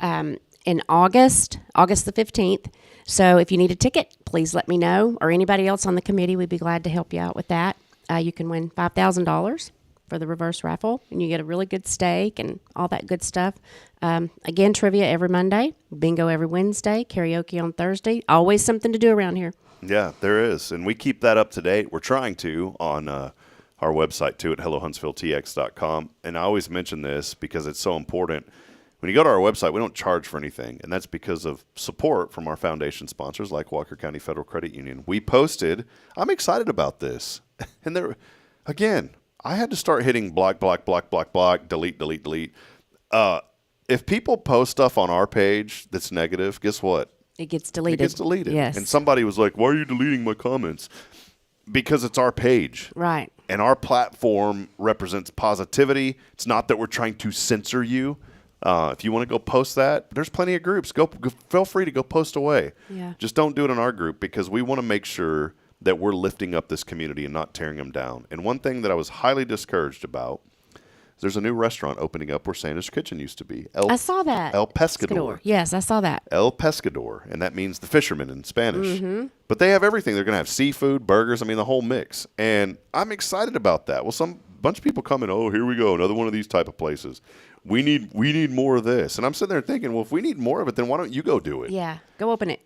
in August the 15th. So if you need a ticket, please let me know, or anybody else on the committee. We'd be glad to help you out with that. You can win $5,000 for the reverse raffle, and you get a really good steak and all that good stuff. Again, trivia every Monday, bingo every Wednesday, karaoke on Thursday. Always something to do around here. Yeah, there is. And we keep that up to date. We're trying to on our website, too, at hellohuntsvilletx.com. And I always mention this because it's so important. When you go to our website, we don't charge for anything, and that's because of support from our foundation sponsors like Walker County Federal Credit Union. We posted, I'm excited about this. And there, again, I had to start hitting block, delete. If people post stuff on our page that's negative, guess what? It gets deleted. It gets deleted. Yes. And somebody was like, why are you deleting my comments? Because it's our page. Right. And our platform represents positivity. It's not that we're trying to censor you. If you want to go post that, there's plenty of groups. Go feel free to go post away. Yeah. Just don't do it in our group because we want to make sure that we're lifting up this community and not tearing them down. And one thing that I was highly discouraged about is there's a new restaurant opening up where Santa's Kitchen used to be. I saw that. El Pescador. Yes, I saw that. El Pescador, and that means the fisherman in Spanish. Mm-hmm. But they have everything. They're going to have seafood, burgers, I mean the whole mix. And I'm excited about that. Well, some bunch of people come in, oh, here we go, another one of these type of places. We need more of this. And I'm sitting there thinking, well, if we need more of it, then why don't you go do it? Yeah, go open it.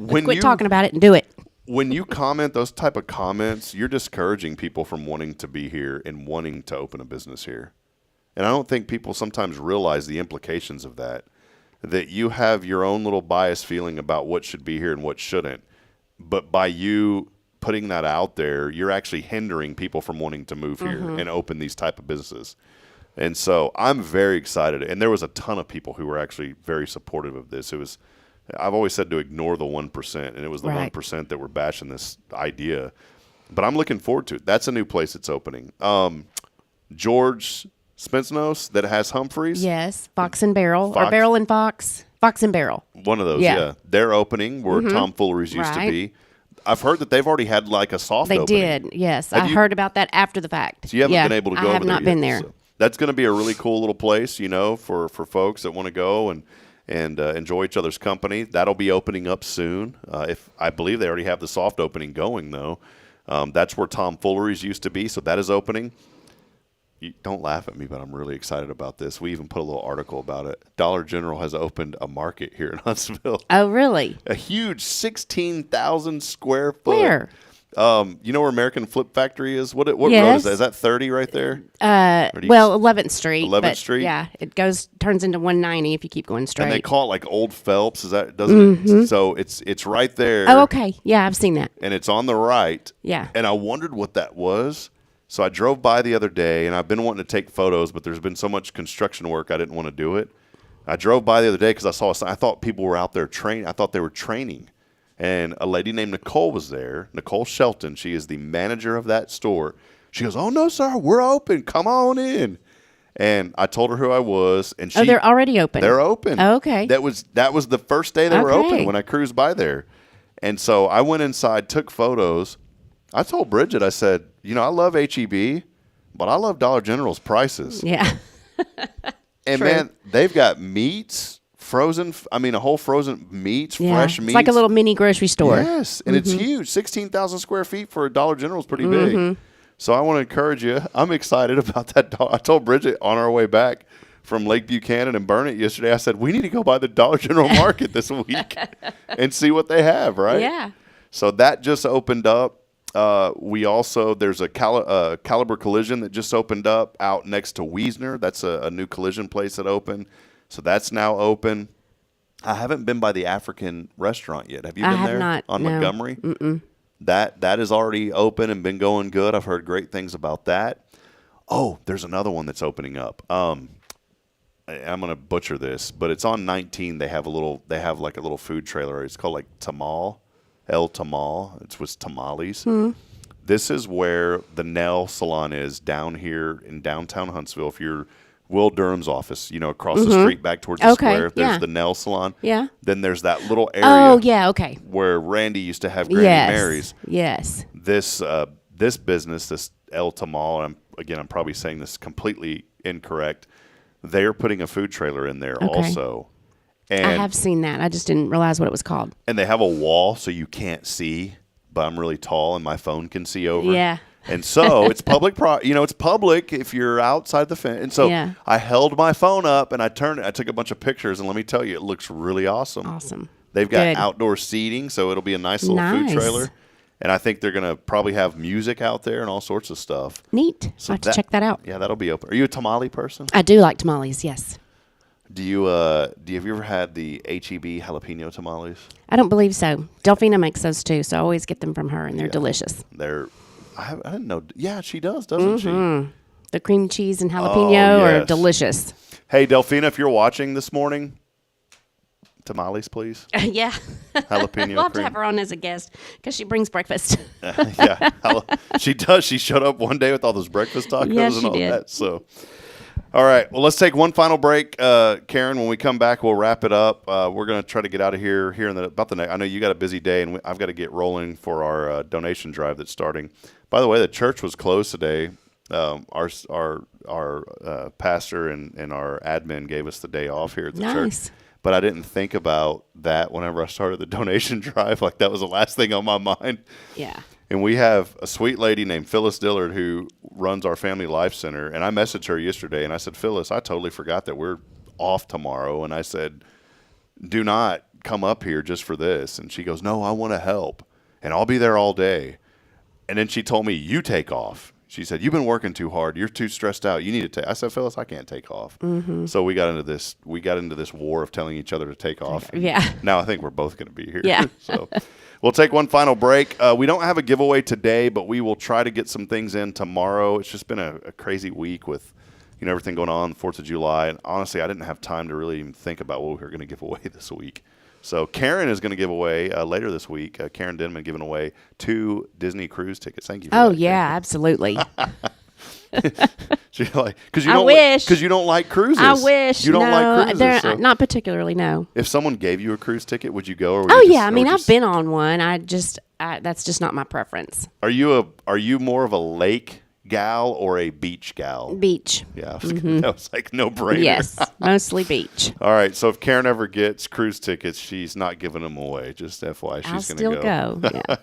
Quit talking about it and do it. When you comment those type of comments, you're discouraging people from wanting to be here and wanting to open a business here. And I don't think people sometimes realize the implications of that you have your own little biased feeling about what should be here and what shouldn't. But by you putting that out there, you're actually hindering people from wanting to move here and open these type of businesses. And so I'm very excited. And there was a ton of people who were actually very supportive of this. I've always said to ignore the 1%, and it was the 1% that were bashing this idea. But I'm looking forward to it. That's a new place that's opening. George Spencenos that has Humphreys. Yes, Fox and Barrel, or Barrel and Fox. Fox and Barrel. One of those, yeah. They're opening where Tom Fullery's used to be. I've heard that they've already had like a soft opening. They did, yes. I heard about that after the fact. So you haven't been able to go over there I have not been there. So that's going to be a really cool little place, for folks that want to go and enjoy each other's company. That'll be opening up soon. If I believe they already have the soft opening going, though. That's where Tom Fullery's used to be, so that is opening. You don't laugh at me, but I'm really excited about this. We even put a little article about it. Dollar General has opened a market here in Huntsville. Oh, really? A huge 16,000 square foot. Where? You know where American Flip Factory is? What road is that? Is that 30 right there? 11th Street. 11th Street? Yeah, it turns into 190 if you keep going straight. And they call it like Old Phelps. Doesn't it? So it's right there. Oh, okay. Yeah, I've seen that. And it's on the right. Yeah. And I wondered what that was. So I drove by the other day, and I've been wanting to take photos, but there's been so much construction work I didn't want to do it. I drove by the other day because I saw a sign. I thought people were out there training. I thought they were training. And a lady named Nicole was there, Nicole Shelton. She is the manager of that store. She goes, oh, no, sir, we're open. Come on in. And I told her who I was. And they're already open. They're open. Oh, okay. That was the first day they were open when I cruised by there. And so I went inside, took photos. I told Bridget, I said, I love HEB, but I love Dollar General's prices. Yeah. And, man, they've got meats, a whole frozen meats, fresh meats. It's like a little mini grocery store. Yes, and it's huge. 16,000 square feet for a Dollar General is pretty big. So I want to encourage you. I'm excited about that. I told Bridget on our way back from Lake Buchanan and Burnett yesterday, I said, we need to go by the Dollar General Market this week and see what they have, right? Yeah. So that just opened up. There's a Caliber Collision that just opened up out next to Wiesner. That's a new collision place that opened. So that's now open. I haven't been by the African restaurant yet. Have you been there? Not, on no. Montgomery? Mm-mm. That is already open and been going good. I've heard great things about that. Oh, there's another one that's opening up. I'm going to butcher this, but it's on 19. They have like a little food trailer. It's called like Tamal. El Tamal. It's with tamales. This is where the nail salon is down here in downtown Huntsville. If you're Will Durham's office, across the street back towards the square, there's the nail salon. Yeah. Then there's that little area. Oh, yeah, okay. Where Randy used to have Granny Mary's. Yes. This business, this El Tamal, I'm probably saying this completely incorrect. They're putting a food trailer in there also. And I have seen that. I just didn't realize what it was called. And they have a wall so you can't see, but I'm really tall and my phone can see over. Yeah. And so it's public, it's public if you're outside the fence. And so Yeah. I held my phone up and I took a bunch of pictures, and let me tell you, it looks really awesome. Awesome. They've got Good. outdoor seating, so it'll be a nice little food Nice. trailer. And I think they're going to probably have music out there and all sorts of stuff. Neat. So I'll have to check that out. Yeah, that'll be open. Are you a tamale person? I do like tamales, yes. Have you ever had the HEB jalapeno tamales? I don't believe so. Delphina makes those too, so I always get them from her, and they're delicious. I didn't know. Yeah, she does, doesn't she? The cream cheese and jalapeno are yes. delicious. Hey, Delphina, if you're watching this morning, tamales, please. Yeah. Jalapeno We'll have to cream. have her on as a guest because she brings breakfast. Yeah, she does. She showed up one day with all those breakfast tacos Yeah, and she all did. that. So, all right. Well, let's take one final break, Karen. When we come back, we'll wrap it up. We're going to try to get out of here in about the next. I know you got a busy day, and I've got to get rolling for our donation drive that's starting. By the way, the church was closed today. Our pastor and our admin gave us the day off here at the Nice. church. But I didn't think about that whenever I started the donation drive. Like, that was the last thing on my mind. Yeah. And we have a sweet lady named Phyllis Dillard who runs our Family Life Center. And I messaged her yesterday, and I said, Phyllis, I totally forgot that we're off tomorrow. And I said, do not come up here just for this. And she goes, no, I want to help. And I'll be there all day. And then she told me, you take off. She said, you've been working too hard. You're too stressed out. You need to take. I said, Phyllis, I can't take off. Mm-hmm. So we got into this. We got into this war of telling each other to take off. Yeah. Now I think we're both going to be here. Yeah. So we'll take one final break. We don't have a giveaway today, but we will try to get some things in tomorrow. It's just been a crazy week with, everything going on, 4th of July. And honestly, I didn't have time to really even think about what we were going to give away this week. So Karen is going to give away later this week. Karen Denman giving away 2 Disney cruise tickets. Thank you. For that, yeah, Karen. Absolutely. She's like, because you don't like cruises. I wish. You don't like cruises. they're- so not particularly. No. if someone gave you a cruise ticket, would you go? Or would Oh you yeah, just- I or mean would I've you been on one. That's just not my preference. Are you more of a lake gal or a beach gal? Beach. Yeah, that was like no brainer. Yes, mostly beach. All right, so if Karen ever gets cruise tickets, she's not giving them away. Just FYI, I'll she's going still to go. Yeah.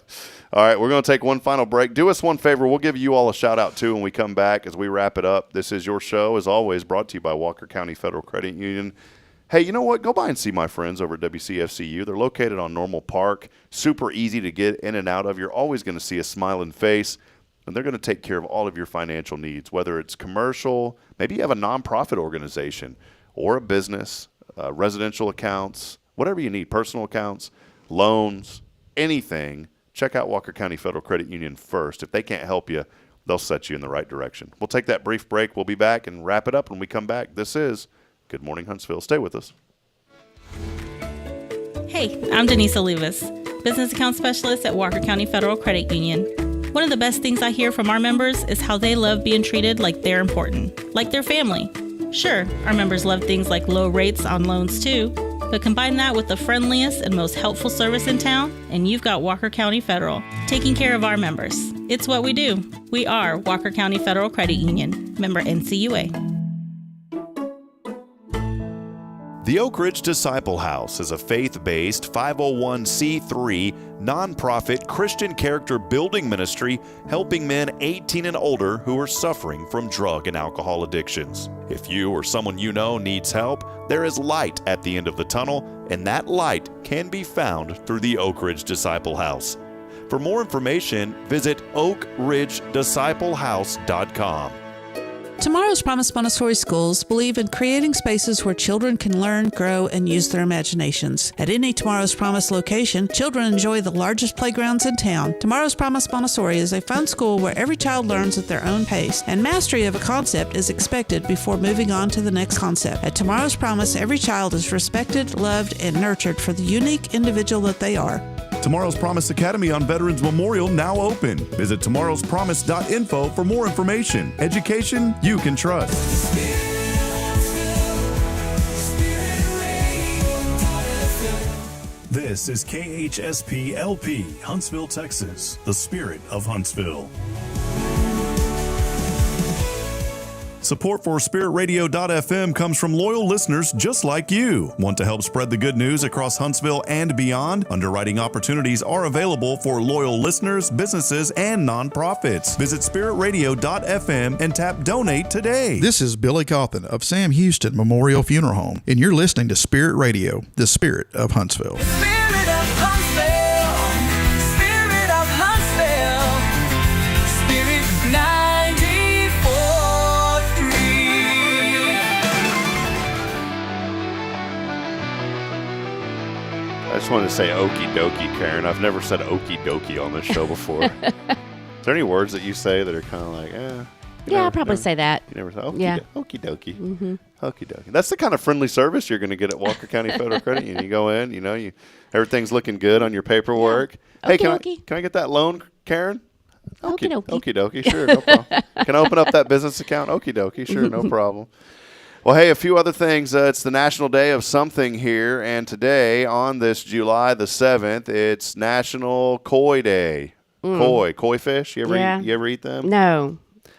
All right, we're going to take one final break. Do us one favor. We'll give you all a shout out too when we come back as we wrap it up. This is your show, as always, brought to you by Walker County Federal Credit Union. Hey, you know what? Go by and see my friends over at WCFCU. They're located on Normal Park. Super easy to get in and out of. You're always going to see a smiling face. And they're going to take care of all of your financial needs, whether it's commercial, maybe you have a nonprofit organization or a business, residential accounts, whatever you need, personal accounts, loans, anything. Check out Walker County Federal Credit Union first. If they can't help you, they'll set you in the right direction. We'll take that brief break. We'll be back and wrap it up when we come back. This is Good Morning Huntsville. Stay with us. Hey, I'm Denise Olivas, Business Account Specialist at Walker County Federal Credit Union. One of the best things I hear from our members is how they love being treated like they're important, like their family. Sure, our members love things like low rates on loans too, but combine that with the friendliest and most helpful service in town, and you've got Walker County Federal, taking care of our members. It's what we do. We are Walker County Federal Credit Union, member NCUA. The Oak Ridge Disciple House is a faith-based 501c3 nonprofit Christian character building ministry helping men 18 and older who are suffering from drug and alcohol addictions. If you or someone you know needs help, there is light at the end of the tunnel, and that light can be found through the Oak Ridge Disciple House. For more information, visit oakridgedisciplehouse.com. Tomorrow's Promise Montessori schools believe in creating spaces where children can learn, grow, and use their imaginations. At any Tomorrow's Promise location, children enjoy the largest playgrounds in town. Tomorrow's Promise Montessori is a fun school where every child learns at their own pace, and mastery of a concept is expected before moving on to the next concept. At Tomorrow's Promise, every child is respected, loved, and nurtured for the unique individual that they are. Tomorrow's Promise Academy on Veterans Memorial now open. Visit tomorrowspromise.info for more information. Education you can trust. This is KHSP LP, Huntsville, Texas, the spirit of Huntsville. Support for SpiritRadio.fm comes from loyal listeners just like you. Want to help spread the good news across Huntsville and beyond? Underwriting opportunities are available for loyal listeners, businesses, and nonprofits. Visit SpiritRadio.fm and tap Donate today. This is Billy Cawthon of Sam Houston Memorial Funeral Home, and you're listening to Spirit Radio, the spirit of Huntsville. Spirit of Huntsville, Spirit of Huntsville, Spirit 94.3. I just wanted to say okie dokie, Karen. I've never said okie dokie on this show before. Is there any words that you say that are kind of like, Yeah, I'll probably say that. You never say okie, Yeah. okie dokie. Mm-hmm. Okie dokie. That's the kind of friendly service you're going to get at Walker County Federal Credit Union. You go in, everything's looking good on your paperwork. Yeah. Hey, Okie can I get that loan, Karen? Okie dokie. Okie dokie, sure, no problem. Can I open up that business account? Okie dokie, sure, no problem. Well, hey, a few other things. It's the National Day of Something here, and today, on this July the 7th, it's National Koi Day. Koi fish. You ever eat them? No,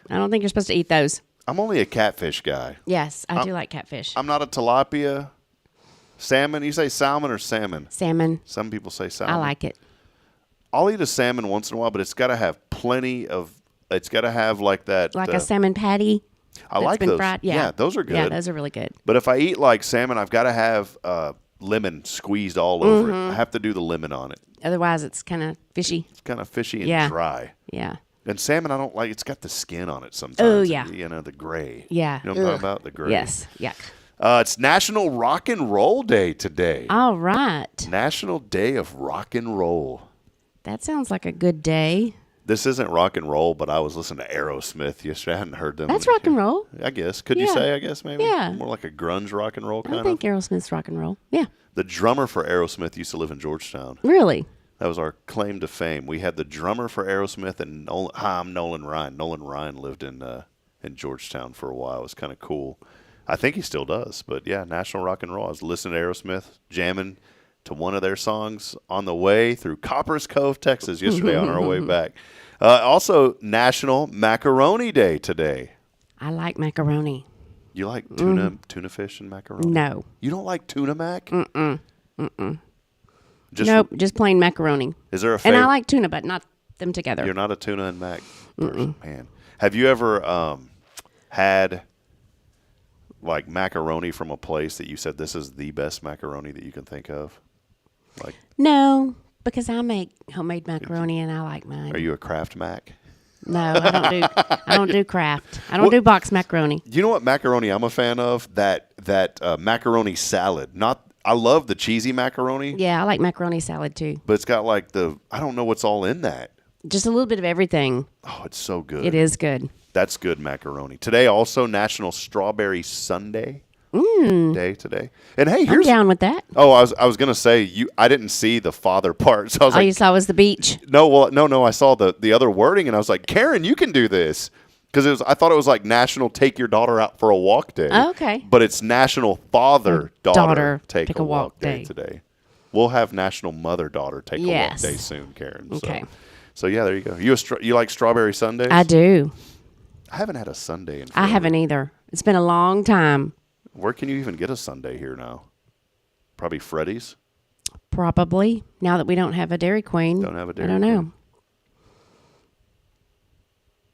I don't think you're supposed to eat those. I'm only a catfish guy. Yes, I do like catfish. I'm not a tilapia. Salmon. You say salmon or salmon? Salmon. Some people say salmon. I like it. I'll eat a salmon once in a while, but it's got to have plenty of. It's got to have like that. Like a salmon patty. I like been those. Fried. Yeah, those are good. Yeah, those are really good. But if I eat like salmon, I've got to have lemon squeezed all over it. I have to do the lemon on it. Otherwise, it's kind of fishy. It's kind of fishy and dry. Yeah. And salmon, I don't like. It's got the skin on it sometimes. Oh, yeah. The gray. Yeah. You know what I'm talking about? The gray. Yes. Yuck. It's National Rock and Roll Day today. All right. National Day of Rock and Roll. That sounds like a good day. This isn't rock and roll, but I was listening to Aerosmith yesterday. I hadn't heard them. That's rock and roll. I guess. Could you say, I guess, maybe? Yeah. More like a grunge rock and roll kind of? I think Aerosmith's rock and roll. Yeah. The drummer for Aerosmith used to live in Georgetown. Really? That was our claim to fame. We had the drummer for Aerosmith, and I'm Nolan Ryan. Nolan Ryan lived in Georgetown for a while. It was kind of cool. I think he still does. But, yeah, National Rock and Roll. I was listening to Aerosmith, jamming to one of their songs on the way through Coppers Cove, Texas yesterday on our way back. Also, National Macaroni Day today. I like macaroni. You like tuna fish and macaroni? No. You don't like tuna mac? Mm-mm. Nope, just plain macaroni. Is there a And I like tuna, but not them together. You're not a tuna and mac person, man. Have you ever had like macaroni from a place that you said this is the best macaroni that you can think of? Like, no, because I make homemade macaroni and I like mine. Are you a Kraft Mac? No, I don't do Kraft. I don't do box macaroni. You know what macaroni I'm a fan of? That macaroni salad. I love the cheesy macaroni. Yeah, I like macaroni salad too. But it's got like I don't know what's all in that. Just a little bit of everything. Oh, it's so good. It is good. That's good macaroni. Today also National Strawberry Sundae Day today. And hey, I'm down with that. Oh, I was gonna say I didn't see the father part, so I was all like, you saw was the beach. No, I saw the other wording, and I was like, Karen, you can do this. Because I thought it was like National Take Your Daughter Out for a Walk Day. Oh, okay. But it's National Father-Daughter Take a Walk Day day today. We'll have National Mother-Daughter Take a Walk Day soon, Karen. Okay. So yeah, there you go. You like strawberry sundaes? I do. I haven't had a sundae in forever. I haven't either. It's been a long time. Where can you even get a sundae here now? Probably Freddy's? Probably. Now that we don't have a Dairy Queen. Don't have a Dairy Queen. I don't know.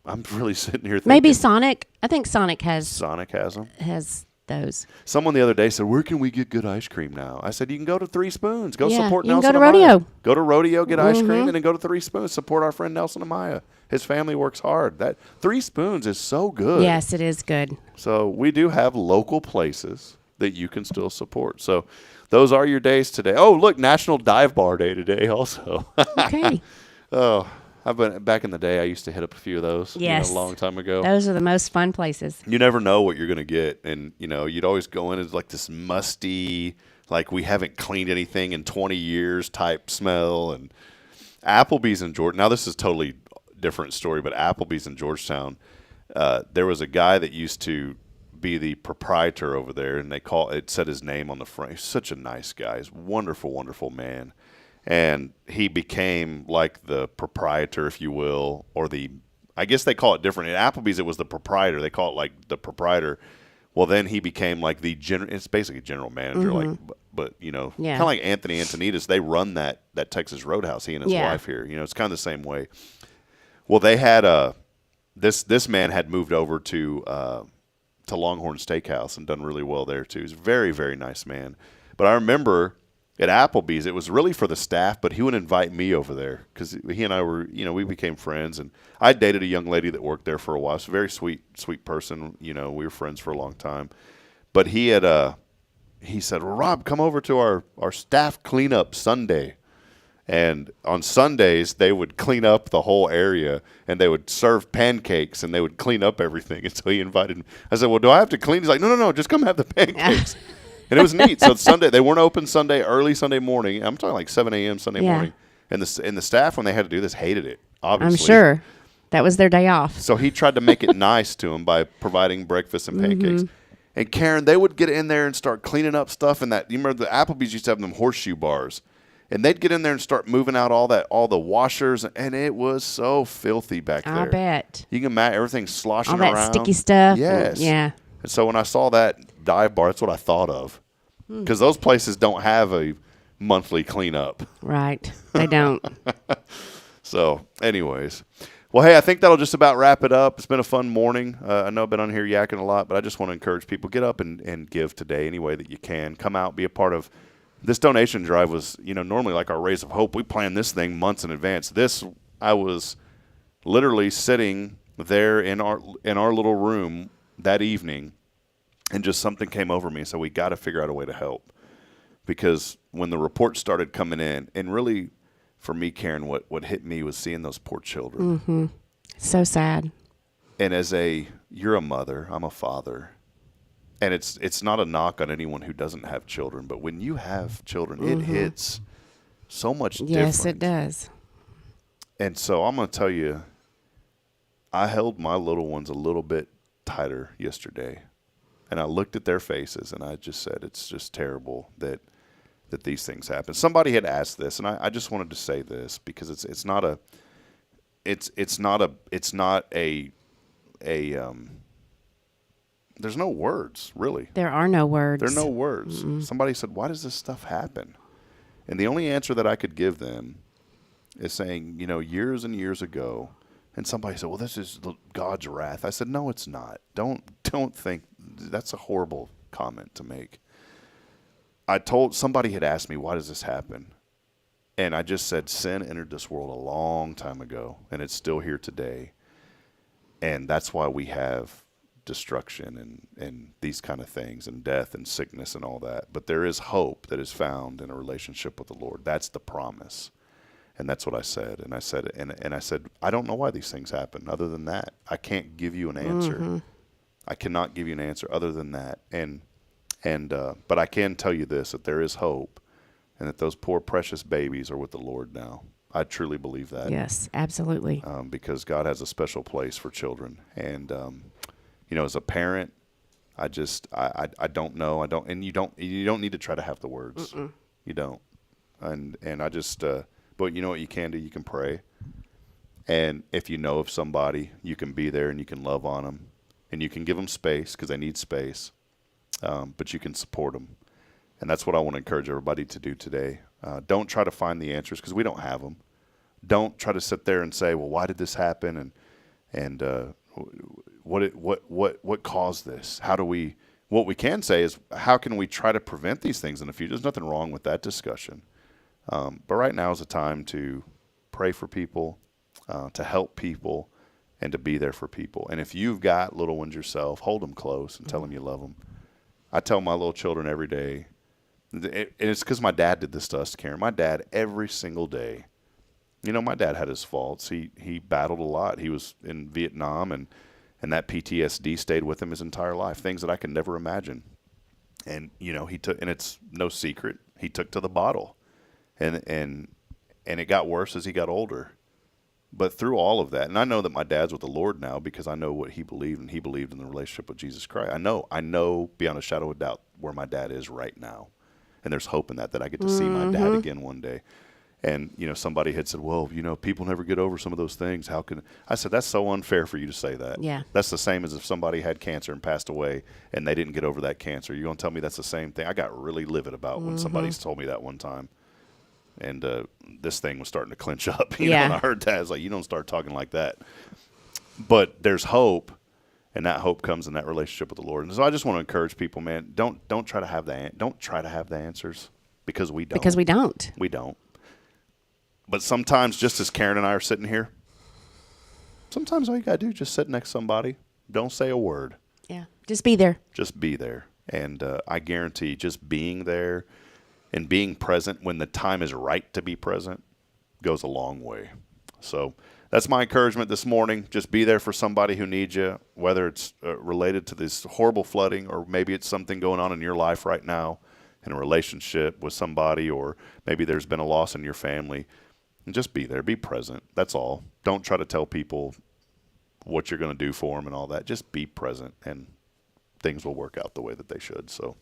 I'm really sitting here thinking. Maybe Sonic. I think Sonic has them. Has those. Someone the other day said, "Where can we get good ice cream now?" I said, "You can go to Three Spoons. Go support Nelson. You can go to Rodeo. Go to Rodeo, get ice cream, and then go to Three Spoons. Support our friend Nelson Amaya. His family works hard. That Three Spoons is so good. Yes, it is good. So we do have local places that you can still support. So those are your days today. Oh, look, National Dive Bar Day today also. Okay. Oh. I've been back in the day. I used to hit up a few of those. Yes, a long time ago. Those are the most fun places. You never know what you're going to get, and you'd always go in as like this musty, like we haven't cleaned anything in 20 years type smell. And Applebee's in Georgetown. Now this is totally different story, but Applebee's in Georgetown. There was a guy that used to be the proprietor over there, and it said his name on the front. He's such a nice guy. He's a wonderful, wonderful man. And he became like the proprietor, if you will, or the I guess they call it different. At Applebee's, it was the proprietor. They call it like the proprietor. Well, then he became like it's basically general manager, like, but kind of like Anthony Antonitas. They run that Texas Roadhouse. He and his wife here. It's kind of the same way. Well, they had this man had moved over to Longhorn Steakhouse and done really well there too. He's a very, very nice man. But I remember at Applebee's, it was really for the staff, but he would invite me over there because he and I were, we became friends. And I dated a young lady that worked there for a while. She's a very sweet person. We were friends for a long time. But he said, well, Rob, come over to our staff cleanup Sunday. And on Sundays, they would clean up the whole area, and they would serve pancakes, and they would clean up everything. And so he invited me. I said, well, do I have to clean? He's like, no, just come have the pancakes. And it was neat. So Sunday, they weren't open early Sunday morning. I'm talking like 7 a.m. Sunday morning. And the staff, when they had to do this, hated it, obviously. I'm sure. That was their day off. So he tried to make it nice to them by providing breakfast and pancakes. And Karen, they would get in there and start cleaning up stuff. And you remember the Applebee's used to have them horseshoe bars. And they'd get in there and start moving out all the washers, and it was so filthy back there. I bet. You can imagine everything sloshing around. All that sticky stuff. Yes. Yeah. And so when I saw that dive bar, that's what I thought of. Because those places don't have a monthly cleanup. Right. They don't. So, anyways. Well, hey, I think that'll just about wrap it up. It's been a fun morning. I know I've been on here yakking a lot, but I just want to encourage people, get up and give today any way that you can. Come out, be a part of this donation drive. Was, normally like our Rays of Hope. We plan this thing months in advance. I was literally sitting there in our little room that evening, and just something came over me. So we got to figure out a way to help, because when the reports started coming in, and really for me, Karen, what hit me was seeing those poor children. So sad. And you're a mother, I'm a father. And it's not a knock on anyone who doesn't have children, but when you have children, it hits so much different. Yes, it does. And so I'm going to tell you, I held my little ones a little bit tighter yesterday. And I looked at their faces, and I just said, it's just terrible that these things happen. Somebody had asked this, and I just wanted to say this, because it's not a there's no words, really. There are no words. There are no words. Somebody said, why does this stuff happen? And the only answer that I could give them is saying, years and years ago, and somebody said, well, this is God's wrath. I said, no, it's not. Don't think that's a horrible comment to make. Somebody had asked me, why does this happen? And I just said, sin entered this world a long time ago, and it's still here today. And that's why we have destruction and these kind of things, and death and sickness and all that. But there is hope that is found in a relationship with the Lord. That's the promise. And that's what I said. And I said, I don't know why these things happen. Other than that, I can't give you an answer. I cannot give you an answer other than that. But I can tell you this, that there is hope, and that those poor precious babies are with the Lord now. I truly believe that. Yes, absolutely. Because God has a special place for children. And as a parent, I don't know. And you don't need to try to have the words. You don't. And I just, but you know what you can do? You can pray. And if you know of somebody, you can be there and you can love on them, and you can give them space, because they need space. But you can support them. And that's what I want to encourage everybody to do today. Don't try to find the answers, because we don't have them. Don't try to sit there and say, well, why did this happen? And what caused this? What we can say is, how can we try to prevent these things in the future? There's nothing wrong with that discussion. But right now is a time to pray for people, to help people, and to be there for people. And if you've got little ones yourself, hold them close and tell them you love them. I tell my little children every day, and it's because my dad did this to us, Karen. My dad, every single day, my dad had his faults. He battled a lot. He was in Vietnam, and that PTSD stayed with him his entire life, things that I could never imagine. And, he took, and it's no secret, he took to the bottle. And it got worse as he got older. But through all of that, and I know that my dad's with the Lord now, because I know what he believed, and he believed in the relationship with Jesus Christ. I know beyond a shadow of a doubt where my dad is right now. And there's hope in that I get to see my dad again one day. And, somebody had said, well, people never get over some of those things. How can I said, that's so unfair for you to say that. Yeah. That's the same as if somebody had cancer and passed away and they didn't get over that cancer. You're going to tell me that's the same thing? I got really livid about when somebody's told me that one time. And this thing was starting to clench up. When I heard that, I was like, you don't start talking like that. But there's hope, and that hope comes in that relationship with the Lord. And so I just want to encourage people, man, don't try to have the answers, because we don't. Because we don't. We don't. But sometimes, just as Karen and I are sitting here, sometimes all you got to do is just sit next to somebody. Don't say a word. Yeah. Just be there. Just be there. And I guarantee just being there and being present when the time is right to be present goes a long way. So that's my encouragement this morning. Just be there for somebody who needs you, whether it's related to this horrible flooding, or maybe it's something going on in your life right now in a relationship with somebody, or maybe there's been a loss in your family. And just be there. Be present. That's all. Don't try to tell people what you're going to do for them and all that. Just be present, and things will work out the way that they should. So,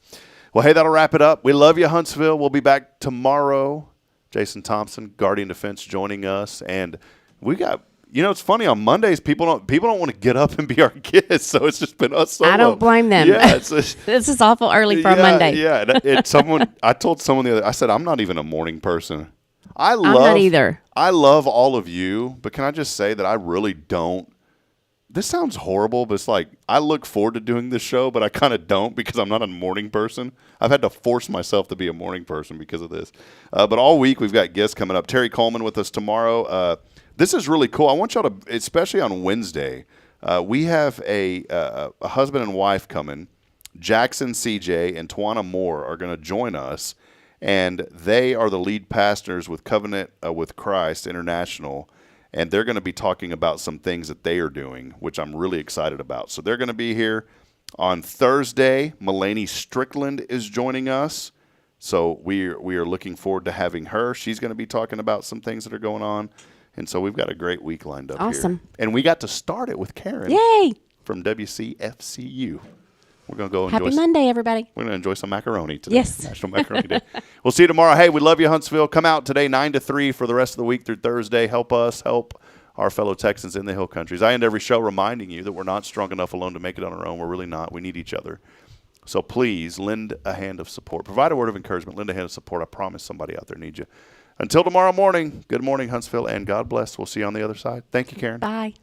well, hey, that'll wrap it up. We love you, Huntsville. We'll be back tomorrow. Jason Thompson, Guardian Defense, joining us. And we got, it's funny, on Mondays, people don't want to get up and be our kids, so it's just been us solo. I don't blame them. Yeah, this is awful early for a Monday. Yeah, I told someone the other, I said, I'm not even a morning person. I'm not either. I love all of you, but can I just say that I really don't. This sounds horrible, but it's like I look forward to doing this show, but I kind of don't, because I'm not a morning person. I've had to force myself to be a morning person because of this. But all week we've got guests coming up. Terry Coleman with us tomorrow. This is really cool. I want y'all to, especially on Wednesday, we have a husband and wife coming. Jackson CJ and Tawana Moore are going to join us. And they are the lead pastors with Covenant with Christ International, and they're going to be talking about some things that they are doing, which I'm really excited about. So they're going to be here on Thursday. Mulaney Strickland is joining us, so we are looking forward to having her. She's going to be talking about some things that are going on, and so we've got a great week lined up here. Awesome. And we got to start it with Karen. Yay! From WCFCU. We're going to go Happy Monday, everybody. We're going to enjoy some macaroni today. Yes. National Macaroni Day. We'll see you tomorrow. Hey, we love you, Huntsville. Come out today 9 to 3 for the rest of the week through Thursday. Help us help our fellow Texans in the Hill Countries. I end every show reminding you that we're not strong enough alone to make it on our own. We're really not. We need each other. So please lend a hand of support. Provide a word of encouragement. Lend a hand of support. I promise somebody out there needs you. Until tomorrow morning, good morning, Huntsville, and God bless. We'll see you on the other side. Thank you, Karen. Bye.